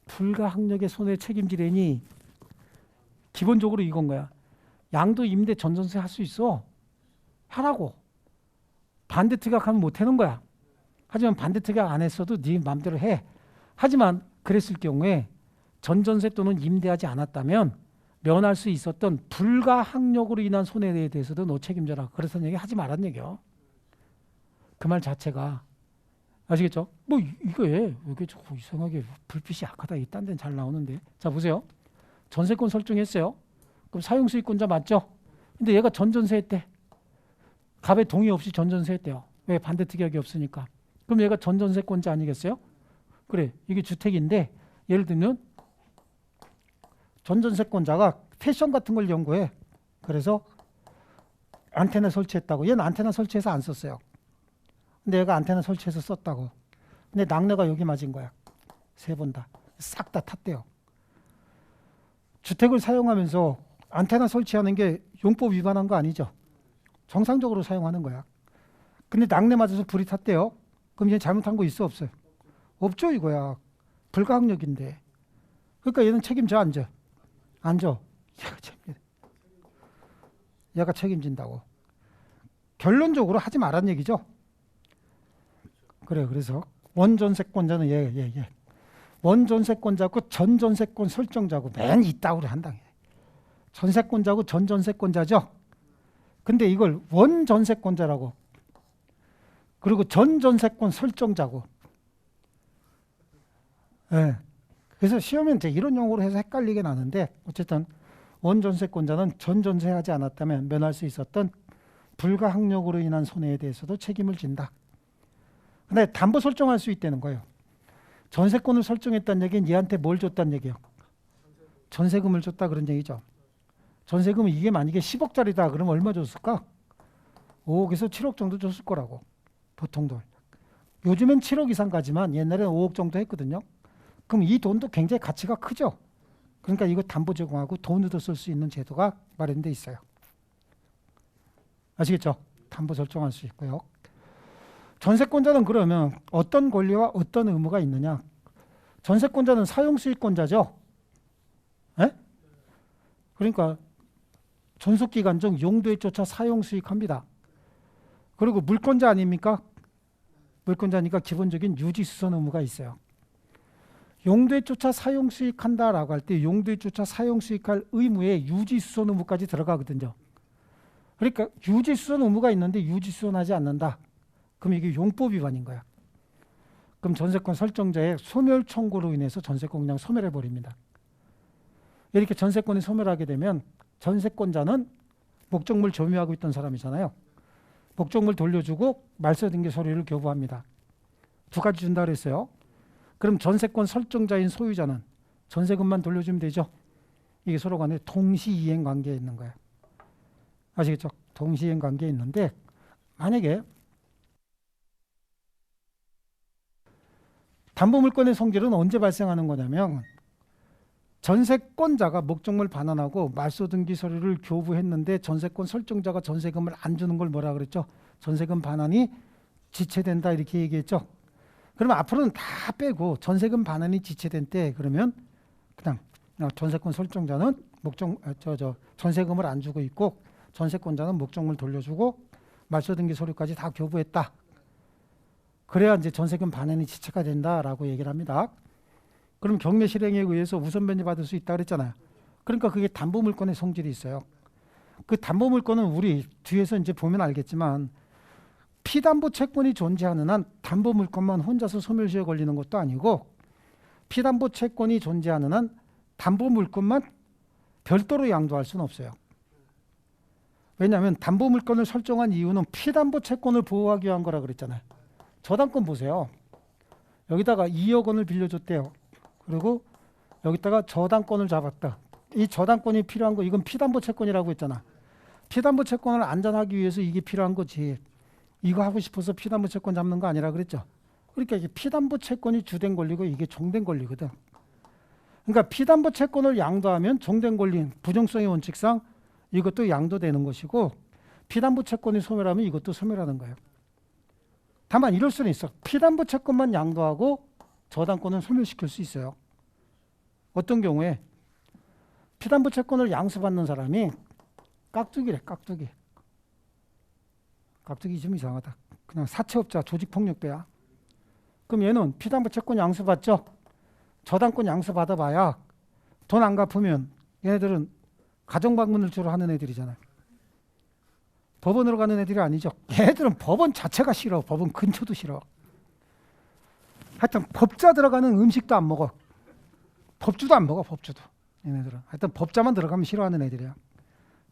불가항력의 손해 책임지려니 기본적으로 이건 거야. 양도 임대 전전세 할 수 있어. 하라고. 반대 특약하면 못 하는 거야. 하지만 반대 특약 안 했어도 네 마음대로 해. 하지만 그랬을 경우에 전전세 또는 임대하지 않았다면 면할 수 있었던 불가항력으로 인한 손해에 대해서도 너 책임져라. 그래서 얘기 하지 말란 얘기요. 그 말 자체가. 아시겠죠? 뭐 이거에 이게 자꾸 이상하게 불빛이 약하다. 이딴 데는 잘 나오는데. 자 보세요. 전세권 설정했어요. 그럼 사용수익권자 맞죠? 근데 얘가 전전세 했대. 갑의 동의 없이 전전세 했대요. 왜? 반대 특약이 없으니까. 그럼 얘가 전전세권자 아니겠어요? 그래. 이게 주택인데 예를 들면 전전세권자가 패션 같은 걸 연구해. 그래서 안테나 설치했다고. 얘는 안테나 설치해서 안 썼어요. 근데 얘가 안테나 설치해서 썼다고. 근데 낙뢰가 여기 맞은 거야. 세 번 다. 싹 다 탔대요. 주택을 사용하면서 안테나 설치하는 게 용법 위반한 거 아니죠? 정상적으로 사용하는 거야. 근데 낙뢰 맞아서 불이 탔대요. 그럼 얘 잘못한 거 있어 없어요? 없죠 이거야. 불가항력인데. 그러니까 얘는 책임져 안 져? 안 져. 얘가 책임진다고. 결론적으로 하지 말란 얘기죠. 그래. 그래서 원전세권자는 얘. 원전세권자고 전전세권 설정자고 맨 이따구로 한다. 전세권자고 전전세권자죠. 근데 이걸 원전세권자라고 그리고 전전세권 설정자고 예. 그래서 시험엔 이제 이런 용어로 해서 헷갈리게 나는데 어쨌든 원전세권자는 전전세하지 않았다면 면할 수 있었던 불가항력으로 인한 손해에 대해서도 책임을 진다. 근데 담보 설정할 수 있다는 거예요. 전세권을 설정했다는 얘기는 얘한테 뭘 줬다는 얘기예요? 전세금을 줬다 그런 얘기죠. 전세금은 이게 만약에 10억짜리다 그러면 얼마 줬을까? 5억에서 7억 정도 줬을 거라고. 보통도. 요즘엔 7억 이상 가지만 옛날에는 5억 정도 했거든요. 그럼 이 돈도 굉장히 가치가 크죠. 그러니까 이거 담보 제공하고 돈으로 쓸 수 있는 제도가 마련돼 있어요. 아시겠죠? 담보 설정할 수 있고요. 전세권자는 그러면 어떤 권리와 어떤 의무가 있느냐? 전세권자는 사용수익권자죠. 에? 그러니까 존속기간 중 용도에 쫓아 사용수익합니다. 그리고 물권자 아닙니까? 물권자니까 기본적인 유지수선 의무가 있어요. 용도에 쫓아 사용수익한다라고 할 때 용도에 쫓아 사용수익할 의무에 유지수선 의무까지 들어가거든요. 그러니까 유지수선 의무가 있는데 유지수선하지 않는다. 그럼 이게 용법 위반인 거야. 그럼 전세권 설정자의 소멸 청구로 인해서 전세권 그냥 소멸해버립니다. 이렇게 전세권이 소멸하게 되면 전세권자는 목적물 점유하고 있던 사람이잖아요. 목적물 돌려주고 말소등기 서류를 교부합니다. 두 가지 준다 그랬어요. 그럼 전세권 설정자인 소유자는 전세금만 돌려주면 되죠. 이게 서로 간에 동시이행 관계에 있는 거예요. 아시겠죠? 동시이행 관계에 있는데 만약에 담보물권의 성질은 언제 발생하는 거냐면 전세권자가 목적물 반환하고 말소등기 서류를 교부했는데 전세권 설정자가 전세금을 안 주는 걸 뭐라 그랬죠? 전세금 반환이 지체된다 이렇게 얘기했죠. 그러면 앞으로는 다 빼고 전세금 반환이 지체된 때 그러면 그냥 전세권 설정자는 전세금을 안 주고 있고 전세권자는 목적물 돌려주고 말소등기 서류까지 다 교부했다. 그래야 이제 전세금 반환이 지체가 된다라고 얘기를 합니다. 그럼 경매 실행에 의해서 우선 변제받을 수 있다 그랬잖아요. 그러니까 그게 담보물권의 성질이 있어요. 그 담보물권은 우리 뒤에서 이제 보면 알겠지만 피담보 채권이 존재하는 한 담보물권만 혼자서 소멸시효 걸리는 것도 아니고 피담보 채권이 존재하는 한 담보물권만 별도로 양도할 수는 없어요. 왜냐하면 담보물권을 설정한 이유는 피담보 채권을 보호하기 위한 거라 그랬잖아요. 저당권 보세요. 여기다가 2억 원을 빌려줬대요. 그리고 여기다가 저당권을 잡았다. 이 저당권이 필요한 거 이건 피담보 채권이라고 했잖아. 피담보 채권을 안전하기 위해서 이게 필요한 거지. 이거 하고 싶어서 피담보 채권 잡는 거 아니라 그랬죠. 그러니까 이게 피담보 채권이 주된 권리고 이게 종된 권리거든. 그러니까 피담보 채권을 양도하면 종된 권리, 부정성의 원칙상 이것도 양도되는 것이고 피담보 채권이 소멸하면 이것도 소멸하는 거예요. 다만 이럴 수는 있어. 피담보 채권만 양도하고 저당권은 소멸시킬 수 있어요. 어떤 경우에 피담보 채권을 양수받는 사람이 깍두기래, 깍두기. 깍두기 좀 이상하다. 그냥 사채업자, 조직폭력배야. 그럼 얘는 피담보 채권 양수받죠? 저당권 양수받아봐야 돈 안 갚으면 얘네들은 가정방문을 주로 하는 애들이잖아요. 법원으로 가는 애들이 아니죠. 얘들은 법원 자체가 싫어. 법원 근처도 싫어. 하여튼 법자 들어가는 음식도 안 먹어. 법주도 안 먹어. 법주도. 얘네들은. 하여튼 법자만 들어가면 싫어하는 애들이야.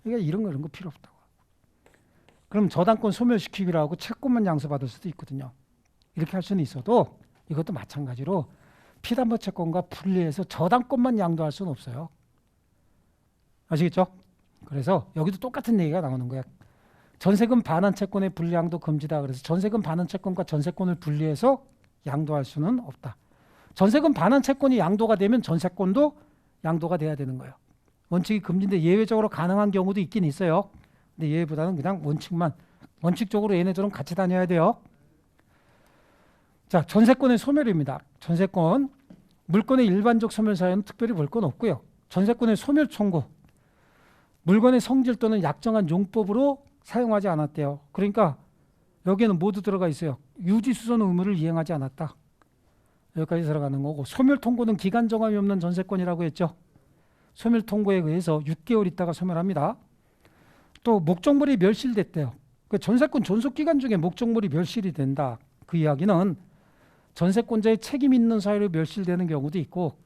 그러니까 이런 거 필요 없다고. 그럼 저당권 소멸시키기로 하고 채권만 양수받을 수도 있거든요. 이렇게 할 수는 있어도 이것도 마찬가지로 피담보 채권과 분리해서 저당권만 양도할 수는 없어요. 아시겠죠? 그래서 여기도 똑같은 얘기가 나오는 거야. 전세금 반환 채권의 분리양도 금지다. 그래서 전세금 반환 채권과 전세권을 분리해서 양도할 수는 없다. 전세금 반환 채권이 양도가 되면 전세권도 양도가 돼야 되는 거예요. 원칙이 금지인데 예외적으로 가능한 경우도 있긴 있어요. 근데 예외보다는 그냥 원칙적으로 얘네들은 같이 다녀야 돼요. 자, 전세권의 소멸입니다. 전세권, 물건의 일반적 소멸 사유는 특별히 볼 건 없고요. 전세권의 소멸 청구, 물건의 성질 또는 약정한 용법으로 사용하지 않았대요. 그러니까 여기에는 모두 들어가 있어요. 유지수선 의무를 이행하지 않았다. 여기까지 들어가는 거고, 소멸 통고는 기간 정함이 없는 전세권이라고 했죠. 소멸 통고에 의해서 6개월 있다가 소멸합니다. 또 목적물이 멸실됐대요. 그 전세권 존속 기간 중에 목적물이 멸실이 된다. 그 이야기는 전세권자의 책임 있는 사유로 멸실되는 경우도 있고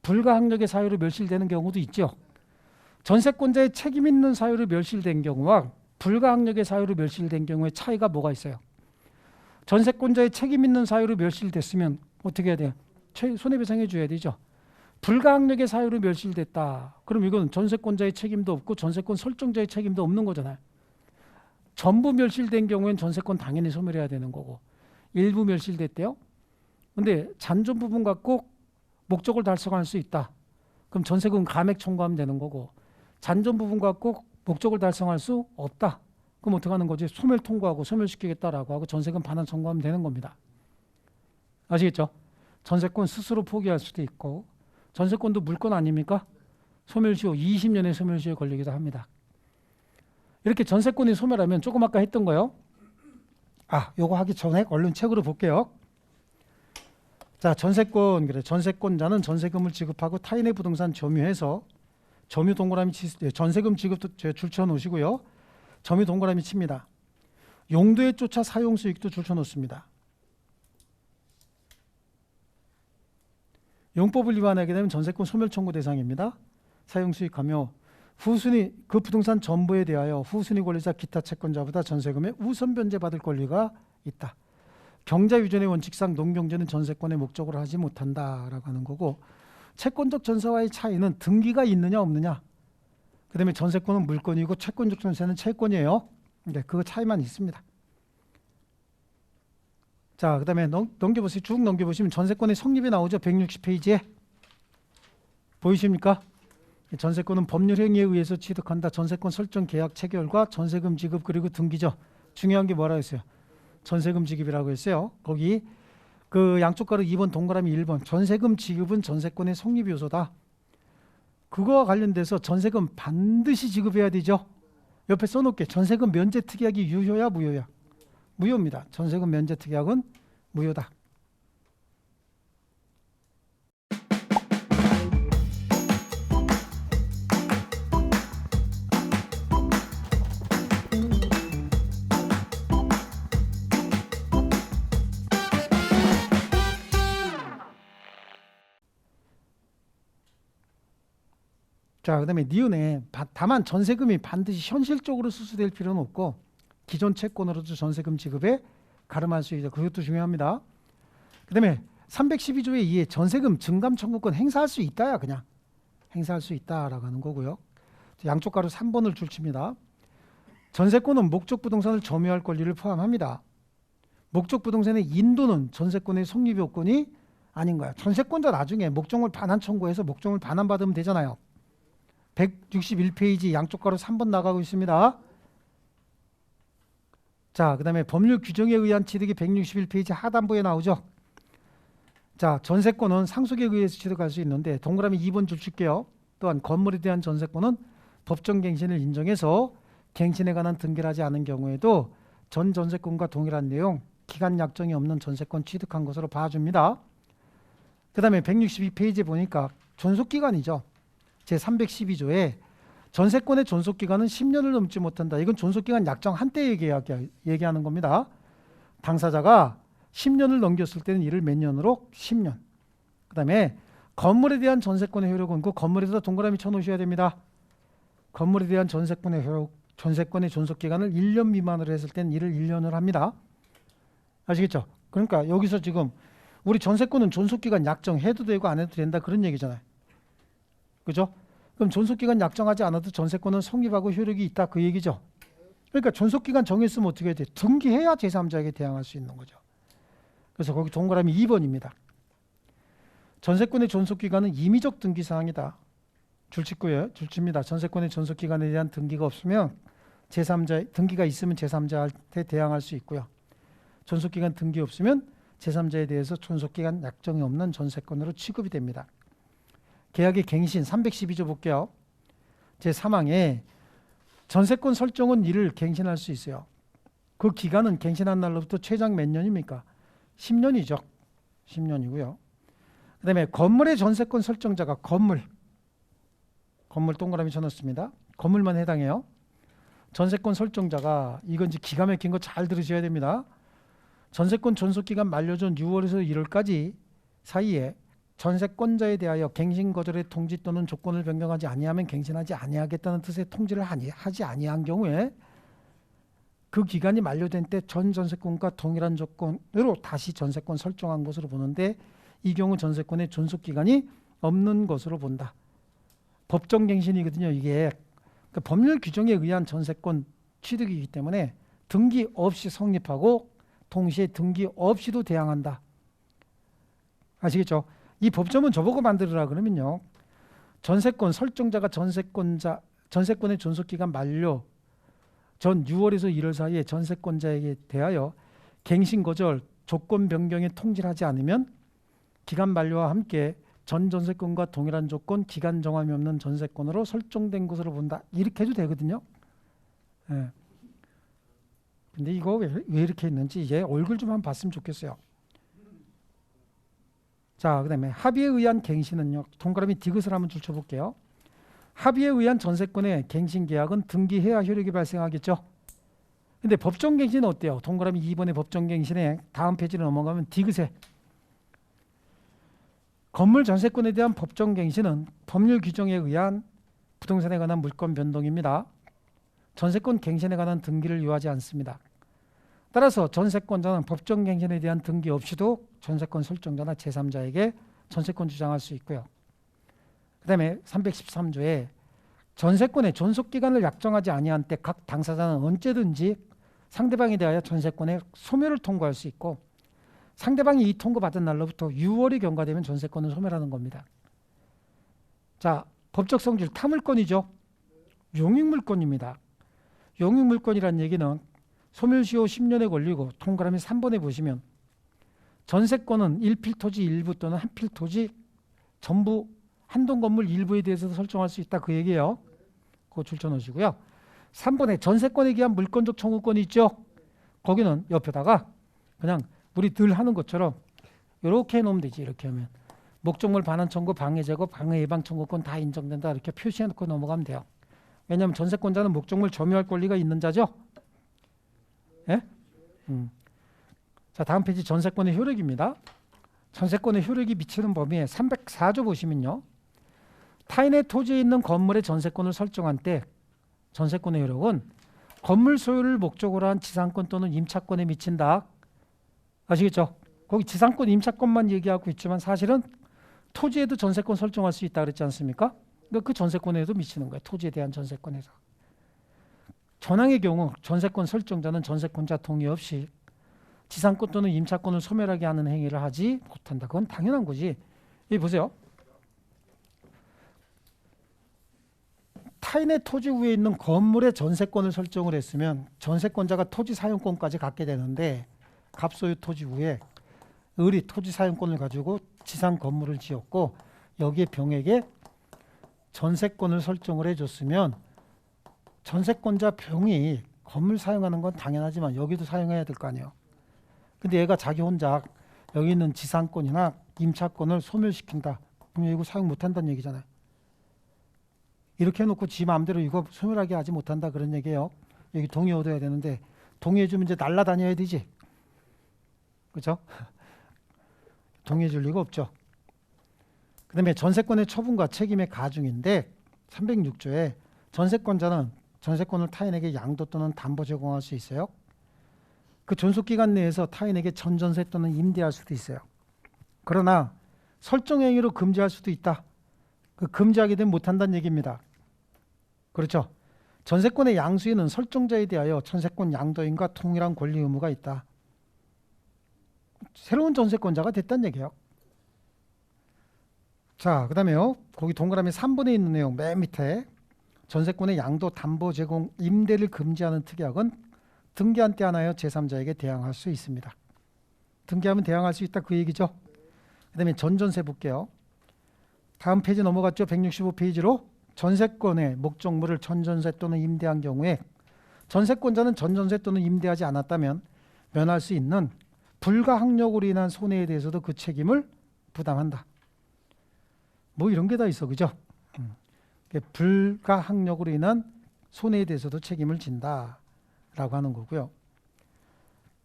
불가항력의 사유로 멸실되는 경우도 있죠. 전세권자의 책임 있는 사유로 멸실된 경우와 불가항력의 사유로 멸실된 경우의 차이가 뭐가 있어요? 전세권자의 책임 있는 사유로 멸실됐으면 어떻게 해야 돼요? 손해배상해 줘야 되죠. 불가항력의 사유로 멸실됐다. 그럼 이건 전세권자의 책임도 없고 전세권 설정자의 책임도 없는 거잖아요. 전부 멸실된 경우엔 전세권 당연히 소멸해야 되는 거고 일부 멸실됐대요. 근데 잔존 부분 갖고 목적을 달성할 수 있다. 그럼 전세금 감액 청구하면 되는 거고 잔존 부분 갖고 목적을 달성할 수 없다. 그럼 어떻게 하는 거지? 소멸 통고하고 소멸시키겠다라고 하고 전세금 반환 청구하면 되는 겁니다. 아시겠죠? 전세권 스스로 포기할 수도 있고 전세권도 물권 아닙니까? 소멸시효 20년의 소멸시효에 걸리기도 합니다. 이렇게 전세권이 소멸하면 조금 아까 했던 거요. 요거 하기 전에 얼른 책으로 볼게요. 자, 전세권 그래. 전세권자는 전세금을 지급하고 타인의 부동산 점유해서 점유 동그라미 전세금 지급도 줄쳐 놓으시고요. 점유 동그라미 칩니다. 용도에 쫓아 사용 수익도 줄쳐 놓습니다. 용법을 위반하게 되면 전세권 소멸 청구 대상입니다. 사용 수익하며 후순위 그 부동산 전부에 대하여 후순위 권리자 기타 채권자보다 전세금에 우선 변제받을 권리가 있다. 경자 유전의 원칙상 농경재는 전세권의 목적으로 하지 못한다라고 하는 거고 채권적 전세와의 차이는 등기가 있느냐 없느냐. 그다음에 전세권은 물권이고 채권적 전세는 채권이에요. 네, 그 차이만 있습니다. 자, 그다음에 넘겨보세요. 쭉 넘겨보시면 전세권의 성립이 나오죠. 160페이지에 보이십니까? 전세권은 법률 행위에 의해서 취득한다. 전세권 설정 계약 체결과 전세금 지급 그리고 등기죠. 중요한 게 뭐라고 했어요? 전세금 지급이라고 했어요. 거기 그 양쪽 가로 2번 동그라미 1번 전세금 지급은 전세권의 성립 요소다. 그거와 관련돼서 전세금 반드시 지급해야 되죠. 옆에 써놓을게. 전세금 면제 특약이 유효야 무효야? 무효입니다. 전세금 면제 특약은 무효다. 자, 그다음에 니은에 다만 전세금이 반드시 현실적으로 수수될 필요는 없고 기존 채권으로도 전세금 지급에 가름할 수 있다. 그것도 중요합니다. 그다음에 312조에 의해 전세금 증감 청구권 행사할 수 있다야 그냥 행사할 수 있다라고 하는 거고요. 양쪽 가로 3번을 줄칩니다. 전세권은 목적 부동산을 점유할 권리를 포함합니다. 목적 부동산의 인도는 전세권의 성립 요건이 아닌 거야. 전세권자 나중에 목적물 반환 청구해서 목적물 반환받으면 되잖아요. 161페이지 양쪽 가로 3번 나가고 있습니다. 자, 그 다음에 법률 규정에 의한 취득이 161페이지 하단부에 나오죠. 자, 전세권은 상속에 의해서 취득할 수 있는데 동그라미 2번 줄 칠게요. 또한 건물에 대한 전세권은 법정 갱신을 인정해서 갱신에 관한 등기를 하지 않은 경우에도 전 전세권과 동일한 내용 기간 약정이 없는 전세권 취득한 것으로 봐줍니다. 그 다음에 162페이지에 보니까 존속기간이죠. 제312조에 전세권의 존속기간은 10년을 넘지 못한다. 이건 존속기간 약정 한때 얘기하는 겁니다. 당사자가 10년을 넘겼을 때는 이를 몇 년으로? 10년. 그 다음에 건물에 대한 전세권의 효력은 그 건물에다 동그라미 쳐놓으셔야 됩니다. 건물에 대한 전세권의 효력, 전세권의 존속기간을 1년 미만으로 했을 때는 이를 1년을 합니다. 아시겠죠? 그러니까 여기서 지금 우리 전세권은 존속기간 약정해도 되고 안 해도 된다 그런 얘기잖아요. 그죠? 그럼 존속기간 약정하지 않아도 전세권은 성립하고 효력이 있다 그 얘기죠. 그러니까 존속기간 정했으면 어떻게 해야 돼? 등기해야 제3자에게 대항할 수 있는 거죠. 그래서 거기 동그라미 2번입니다. 전세권의 존속기간은 임의적 등기사항이다. 줄칩고요. 줄칩니다. 전세권의 존속기간에 대한 등기가 없으면 제3자 등기가 있으면 제3자한테 대항할 수 있고요. 존속기간 등기 없으면 제3자에 대해서 존속기간 약정이 없는 전세권으로 취급이 됩니다. 계약의 갱신 312조 볼게요. 제3항에 전세권 설정은 이를 갱신할 수 있어요. 그 기간은 갱신한 날로부터 최장 몇 년입니까? 10년이죠. 10년이고요. 그 다음에 건물의 전세권 설정자가 건물 동그라미 쳐놓습니다. 건물만 해당해요. 전세권 설정자가 이건 이제 기가 막힌 거 잘 들으셔야 됩니다. 전세권 존속기간 만료전 6월에서 1월까지 사이에 전세권자에 대하여 갱신 거절의 통지 또는 조건을 변경하지 아니하면 갱신하지 아니하겠다는 뜻의 통지를 하지 아니한 경우에 그 기간이 만료된 때 전 전세권과 동일한 조건으로 다시 전세권 설정한 것으로 보는데 이 경우 전세권의 존속기간이 없는 것으로 본다. 법정갱신이거든요. 이게 그러니까 법률 규정에 의한 전세권 취득이기 때문에 등기 없이 성립하고 동시에 등기 없이도 대항한다. 아시겠죠? 이 법조문 저보고 만들으라 그러면요. 전세권 설정자가 전세권의 존속기간 만료 전 6월에서 1월 사이에 전세권자에게 대하여 갱신 거절, 조건 변경에 통지를 하지 않으면 기간 만료와 함께 전 전세권과 동일한 조건, 기간 정함이 없는 전세권으로 설정된 것으로 본다. 이렇게 해도 되거든요. 예. 근데 이거 왜 이렇게 했는지 이제 얼굴 좀 한번 봤으면 좋겠어요. 자, 그다음에 합의에 의한 갱신은요. 동그라미 디귿을 한번 줄 쳐볼게요. 합의에 의한 전세권의 갱신 계약은 등기해야 효력이 발생하겠죠. 근데 법정갱신은 어때요? 동그라미 2번의 법정갱신에 다음 페이지로 넘어가면 디귿에 건물 전세권에 대한 법정갱신은 법률 규정에 의한 부동산에 관한 물권 변동입니다. 전세권 갱신에 관한 등기를 요하지 않습니다. 따라서 전세권자는 법정갱신에 대한 등기 없이도 전세권 설정자나 제3자에게 전세권 주장할 수 있고요. 그 다음에 313조에 전세권의 존속기간을 약정하지 아니한 때 각 당사자는 언제든지 상대방에 대하여 전세권의 소멸을 통고할 수 있고 상대방이 이 통고받은 날로부터 6월이 경과되면 전세권은 소멸하는 겁니다. 자, 법적 성질 타물권이죠. 용익물권입니다. 용익물권이란 얘기는 소멸시효 10년에 걸리고 동그라미 3번에 보시면 전세권은 1필토지 일부 또는 한필토지 전부 한동 건물 일부에 대해서도 설정할 수 있다 그 얘기예요. 그거 줄쳐 놓으시고요. 3번에 전세권에 기한 물권적 청구권이 있죠. 거기는 옆에다가 그냥 우리 늘 하는 것처럼 이렇게 해놓으면 되지. 이렇게 하면 목적물 반환 청구, 방해 제거, 방해 예방 청구권 다 인정된다 이렇게 표시해놓고 넘어가면 돼요. 왜냐하면 전세권자는 목적물 점유할 권리가 있는 자죠. 예? 자, 다음 페이지 전세권의 효력입니다. 전세권의 효력이 미치는 범위에 304조 보시면요. 타인의 토지에 있는 건물의 전세권을 설정한 때 전세권의 효력은 건물 소유를 목적으로 한 지상권 또는 임차권에 미친다. 아시겠죠? 거기 지상권, 임차권만 얘기하고 있지만 사실은 토지에도 전세권 설정할 수 있다 그랬지 않습니까? 그러니까 그 전세권에도 미치는 거예요. 토지에 대한 전세권에서. 전항의 경우 전세권 설정자는 전세권자 동의 없이 지상권 또는 임차권을 소멸하게 하는 행위를 하지 못한다. 그건 당연한 거지. 여기 보세요. 타인의 토지 위에 있는 건물의 전세권을 설정을 했으면 전세권자가 토지 사용권까지 갖게 되는데 갑소유 토지 위에 을이 토지 사용권을 가지고 지상 건물을 지었고 여기에 병에게 전세권을 설정을 해줬으면 전세권자 병이 건물 사용하는 건 당연하지만 여기도 사용해야 될 거 아니에요. 근데 얘가 자기 혼자 여기 있는 지상권이나 임차권을 소멸시킨다. 그럼 이거 사용 못한다는 얘기잖아요. 이렇게 해놓고 지 마음대로 이거 소멸하게 하지 못한다 그런 얘기예요. 여기 동의 얻어야 되는데 동의해주면 이제 날라다녀야 되지. 그렇죠? 동의해줄 리가 없죠. 그 다음에 전세권의 처분과 책임의 가중인데 306조에 전세권자는 전세권을 타인에게 양도 또는 담보 제공할 수 있어요. 그 존속기간 내에서 타인에게 전전세 또는 임대할 수도 있어요. 그러나 설정행위로 금지할 수도 있다. 그 금지하게 되면 못한다는 얘기입니다. 그렇죠? 전세권의 양수인은 설정자에 대하여 전세권 양도인과 동일한 권리 의무가 있다. 새로운 전세권자가 됐다는 얘기예요. 자, 그 다음에요. 거기 동그라미 3번에 있는 내용 맨 밑에 전세권의 양도, 담보 제공, 임대를 금지하는 특약은 등기한 때 하나여 제3자에게 대항할 수 있습니다. 등기하면 대항할 수 있다 그 얘기죠. 그 다음에 전전세 볼게요. 다음 페이지 넘어갔죠. 165페이지로 전세권의 목적물을 전전세 또는 임대한 경우에 전세권자는 전전세 또는 임대하지 않았다면 면할 수 있는 불가항력으로 인한 손해에 대해서도 그 책임을 부담한다. 뭐 이런 게 다 있어. 그죠? 불가항력으로 인한 손해에 대해서도 책임을 진다 라고 하는 거고요.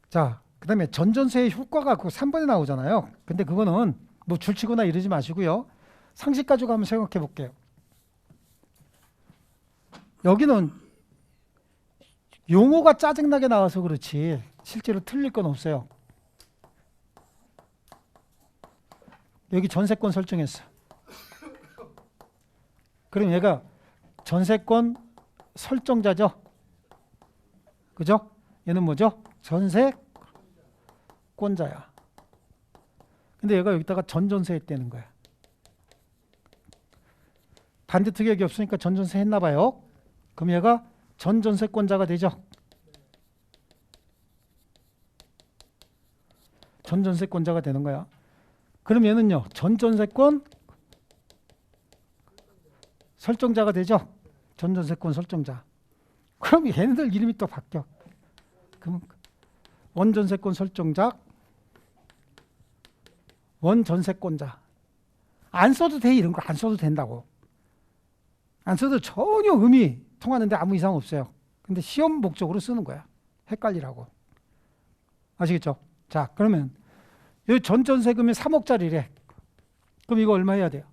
자, 그다음에 전전세의 효과가 그 3번에 나오잖아요. 근데 그거는 뭐 줄치거나 이러지 마시고요. 상식 가지고 한번 생각해 볼게요. 여기는 용어가 짜증나게 나와서 그렇지 실제로 틀릴 건 없어요. 여기 전세권 설정했어. 그럼 얘가 전세권 설정자죠. 그죠? 얘는 뭐죠? 전세권자야. 근데 얘가 여기다가 전전세 했다는 거야. 반대특약이 없으니까 전전세 했나 봐요. 그럼 얘가 전전세권자가 되죠. 전전세권자가 되는 거야. 그럼 얘는요. 전전세권 설정자가 되죠. 전전세권 설정자. 그럼 얘네들 이름이 또 바뀌어. 그럼 원전세권 설정자, 원전세권자. 안 써도 돼. 이런 거 안 써도 된다고. 안 써도 전혀 의미 통하는데 아무 이상 없어요. 근데 시험 목적으로 쓰는 거야. 헷갈리라고. 아시겠죠? 자, 그러면 여기 전전세금이 3억짜리래. 그럼 이거 얼마 해야 돼요?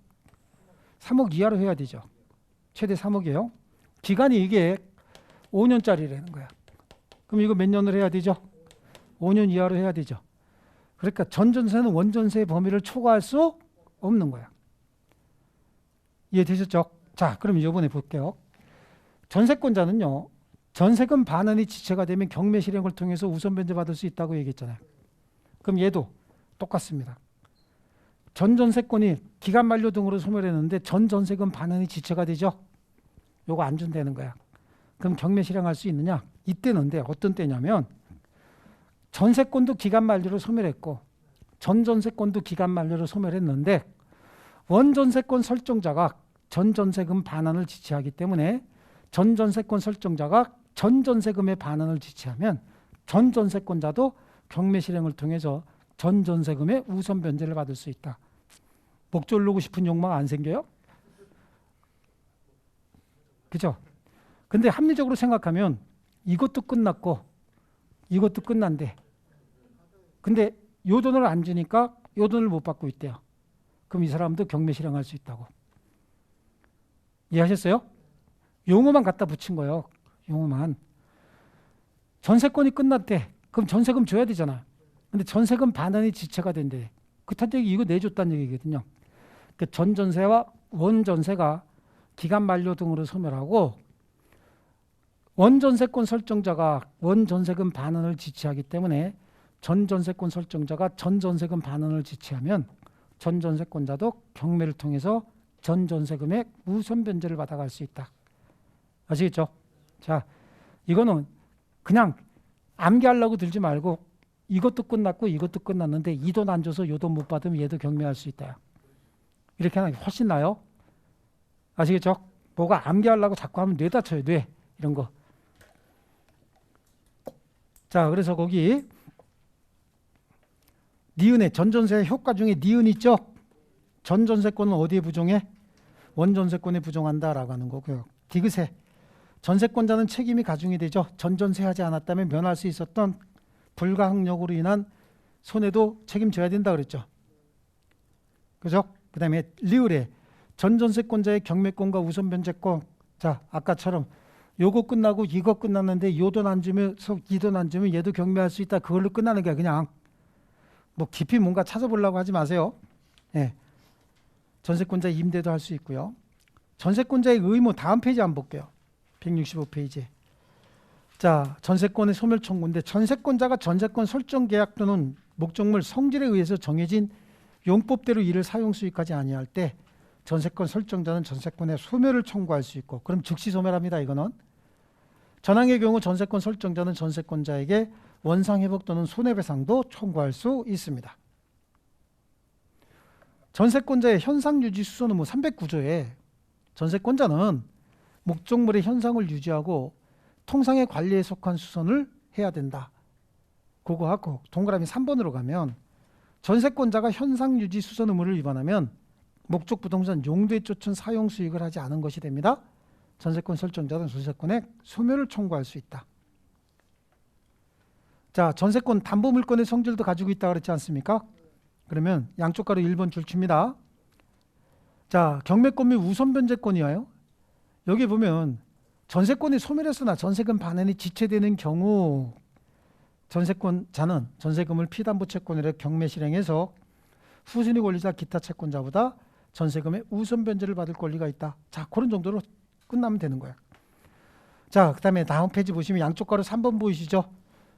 3억 이하로 해야 되죠. 최대 3억이에요. 기간이 이게 5년짜리라는 거야. 그럼 이거 몇 년을 해야 되죠? 5년 이하로 해야 되죠. 그러니까 전전세는 원전세의 범위를 초과할 수 없는 거야. 이해되셨죠? 자, 그럼 이번에 볼게요. 전세권자는요. 전세금 반환이 지체가 되면 경매 실행을 통해서 우선 변제받을 수 있다고 얘기했잖아요. 그럼 얘도 똑같습니다. 전전세권이 기간 만료 등으로 소멸했는데 전전세금 반환이 지체가 되죠. 요거 안 준다는 거야. 그럼 경매 실행할 수 있느냐? 이때는데 어떤 때냐면 전세권도 기간 만료로 소멸했고 전전세권도 기간 만료로 소멸했는데 원전세권 설정자가 전전세금 반환을 지체하기 때문에 전전세권 설정자가 전전세금의 반환을 지체하면 전전세권자도 경매 실행을 통해서 전전세금의 우선 변제를 받을 수 있다. 목조 오르고 싶은 욕망 안 생겨요? 그죠? 근데 합리적으로 생각하면 이것도 끝났고 이것도 끝난대. 근데 요 돈을 안 주니까 요 돈을 못 받고 있대요. 그럼 이 사람도 경매 실행할 수 있다고. 이해하셨어요? 용어만 갖다 붙인 거예요. 용어만. 전세권이 끝났대. 그럼 전세금 줘야 되잖아. 근데 전세금 반환이 지체가 된대. 그딴 얘기 이거 내줬다는 얘기거든요. 그 전전세와 원전세가 기간 만료 등으로 소멸하고 원전세권 설정자가 원전세금 반환을 지체하기 때문에 전전세권 설정자가 전전세금 반환을 지체하면 전전세권자도 경매를 통해서 전전세금의 우선 변제를 받아갈 수 있다. 아시겠죠? 자, 이거는 그냥 암기하려고 들지 말고 이것도 끝났고 이것도 끝났는데 이 돈 안 줘서 요 돈 못 받으면 얘도 경매할 수 있다. 이렇게 하는 게 훨씬 나아요. 아시겠죠? 뭐가 암기하려고 자꾸 하면 뇌 다쳐요. 뇌. 이런 거. 자, 그래서 거기 니은의 전전세 효과 중에 니은 있죠? 전전세권은 어디에 부정해? 원전세권에 부정한다라고 하는 거고요. 디귿에 전세권자는 책임이 가중이 되죠. 전전세하지 않았다면 면할 수 있었던 불가항력으로 인한 손해도 책임져야 된다 그랬죠. 그죠? 그 다음에 리을에 전전세권자의 경매권과 우선변제권. 자, 아까처럼 요거 끝나고 이거 끝났는데 요 돈 안 주면 이 돈 안 주면 얘도 경매할 수 있다. 그걸로 끝나는 게 그냥 뭐 깊이 뭔가 찾아보려고 하지 마세요. 예. 전세권자 임대도 할 수 있고요. 전세권자의 의무 다음 페이지 한번 볼게요. 165페이지. 자, 전세권의 소멸 청구인데 전세권자가 전세권 설정 계약 또는 목적물 성질에 의해서 정해진 용법대로 이를 사용 수익하지 아니할 때 전세권 설정자는 전세권의 소멸을 청구할 수 있고, 그럼 즉시 소멸합니다. 이거는 전항의 경우 전세권 설정자는 전세권자에게 원상회복 또는 손해배상도 청구할 수 있습니다. 전세권자의 현상유지 수선 의무 309조에 전세권자는 목적물의 현상을 유지하고 통상의 관리에 속한 수선을 해야 된다. 그거 하고 동그라미 3번으로 가면 전세권자가 현상유지 수선 의무를 위반하면 목적 부동산 용도에 쫓은 사용 수익을 하지 않은 것이 됩니다. 전세권 설정자는 전세권의 소멸을 청구할 수 있다. 자, 전세권 담보 물건의 성질도 가지고 있다 그랬지 않습니까? 그러면 양쪽 가로 1번 줄칩니다. 자, 경매권 및 우선 변제권이에요. 여기 보면 전세권이 소멸했으나 전세금 반환이 지체되는 경우 전세권자는 전세금을 피담보 채권으로 경매 실행해서 후순위 권리자 기타 채권자보다 전세금의 우선 변제를 받을 권리가 있다. 자, 그런 정도로 끝나면 되는 거예요. 자, 그 다음에 다음 페이지 보시면 양쪽 가로 3번 보이시죠?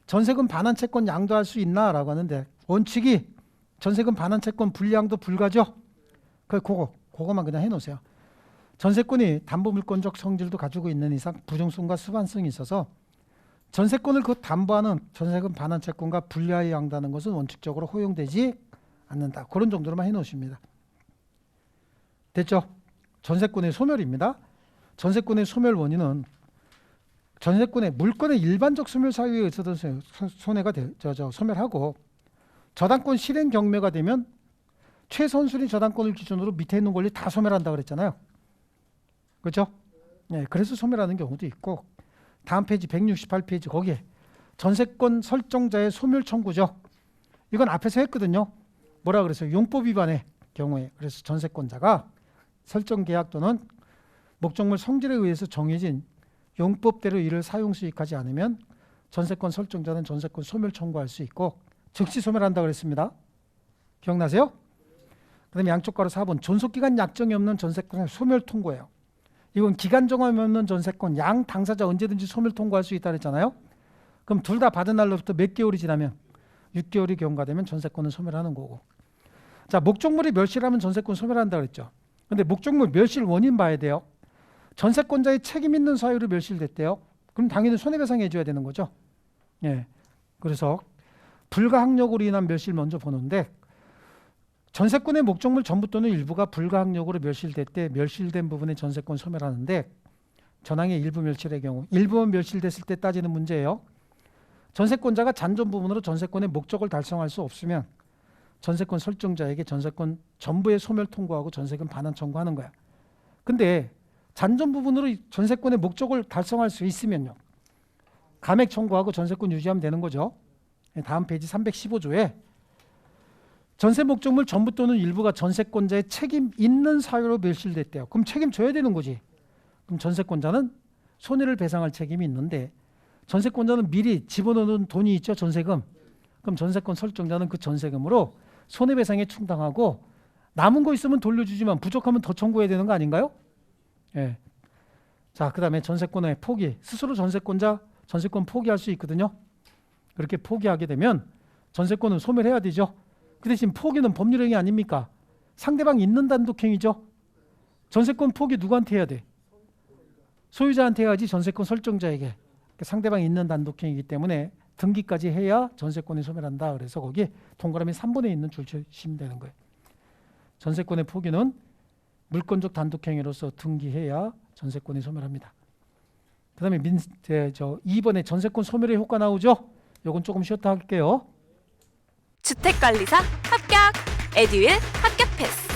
전세금 반환 채권 양도할 수 있나? 라고 하는데 원칙이 전세금 반환 채권 분량도 불가죠? 그거만 그냥 해놓으세요. 전세권이 담보물권적 성질도 가지고 있는 이상 부정성과 수반성이 있어서 전세권을 그 담보하는 전세금 반환 채권과 분리하여 양도하는 것은 원칙적으로 허용되지 않는다. 그런 정도로만 해놓으십니다. 됐죠? 전세권의 소멸입니다. 전세권의 소멸 원인은 전세권의 물건의 일반적 소멸 사유에 의해서도 손해가 소멸하고 저당권 실행 경매가 되면 최선순위 저당권을 기준으로 밑에 있는 권리 다 소멸한다 그랬잖아요. 그렇죠? 네, 그래서 소멸하는 경우도 있고 다음 페이지 168페이지 거기에 전세권 설정자의 소멸 청구죠. 이건 앞에서 했거든요. 뭐라 그랬어요? 용법 위반의 경우에 그래서 전세권자가 설정 계약 또는 목적물 성질에 의해서 정해진 용법대로 이를 사용 수익하지 않으면 전세권 설정자는 전세권 소멸 청구할 수 있고 즉시 소멸한다 그랬습니다. 기억나세요? 그 다음에 양쪽 가로 4번 존속기간 약정이 없는 전세권의 소멸 통고예요. 이건 기간 정함이 없는 전세권 양 당사자 언제든지 소멸 통고할 수 있다 그랬잖아요. 그럼 둘 다 받은 날로부터 몇 개월이 지나면 6개월이 경과되면 전세권은 소멸하는 거고. 자, 목적물이 멸실하면 전세권 소멸한다 그랬죠. 근데 목적물 멸실 원인 봐야 돼요. 전세권자의 책임 있는 사유로 멸실됐대요. 그럼 당연히 손해배상해 줘야 되는 거죠. 예. 그래서 불가항력으로 인한 멸실 먼저 보는데 전세권의 목적물 전부 또는 일부가 불가항력으로 멸실될 멸실된 부분의 전세권 소멸하는데 전항의 일부 멸실의 경우 일부만 멸실됐을 때 따지는 문제예요. 전세권자가 잔존 부분으로 전세권의 목적을 달성할 수 없으면 전세권 설정자에게 전세권 전부의 소멸 통고하고 전세금 반환 청구하는 거야. 근데 잔존 부분으로 전세권의 목적을 달성할 수 있으면요. 감액 청구하고 전세권 유지하면 되는 거죠. 다음 페이지 315조에 전세 목적물 전부 또는 일부가 전세권자의 책임 있는 사유로 멸실됐대요. 그럼 책임져야 되는 거지. 그럼 전세권자는 손해를 배상할 책임이 있는데 전세권자는 미리 집어넣은 돈이 있죠. 전세금. 그럼 전세권 설정자는 그 전세금으로 손해배상에 충당하고 남은 거 있으면 돌려주지만 부족하면 더 청구해야 되는 거 아닌가요? 예. 자, 그 다음에 전세권의 포기. 스스로 전세권자 전세권 포기할 수 있거든요. 그렇게 포기하게 되면 전세권은 소멸해야 되죠. 그 대신 포기는 법률행위 아닙니까? 상대방 있는 단독행위죠. 전세권 포기 누구한테 해야 돼? 소유자한테 해야지 전세권 설정자에게. 상대방이 있는 단독행위이기 때문에 등기까지 해야 전세권이 소멸한다. 그래서 거기 동그라미 3번에 있는 줄 치시면 되는 거예요. 전세권의 포기는 물권적 단독행위로서 등기해야 전세권이 소멸합니다. 그 다음에 2번에 전세권 소멸의 효과 나오죠? 요건 조금 쉬었다 할게요. 주택관리사 합격! 에듀윌 합격 패스!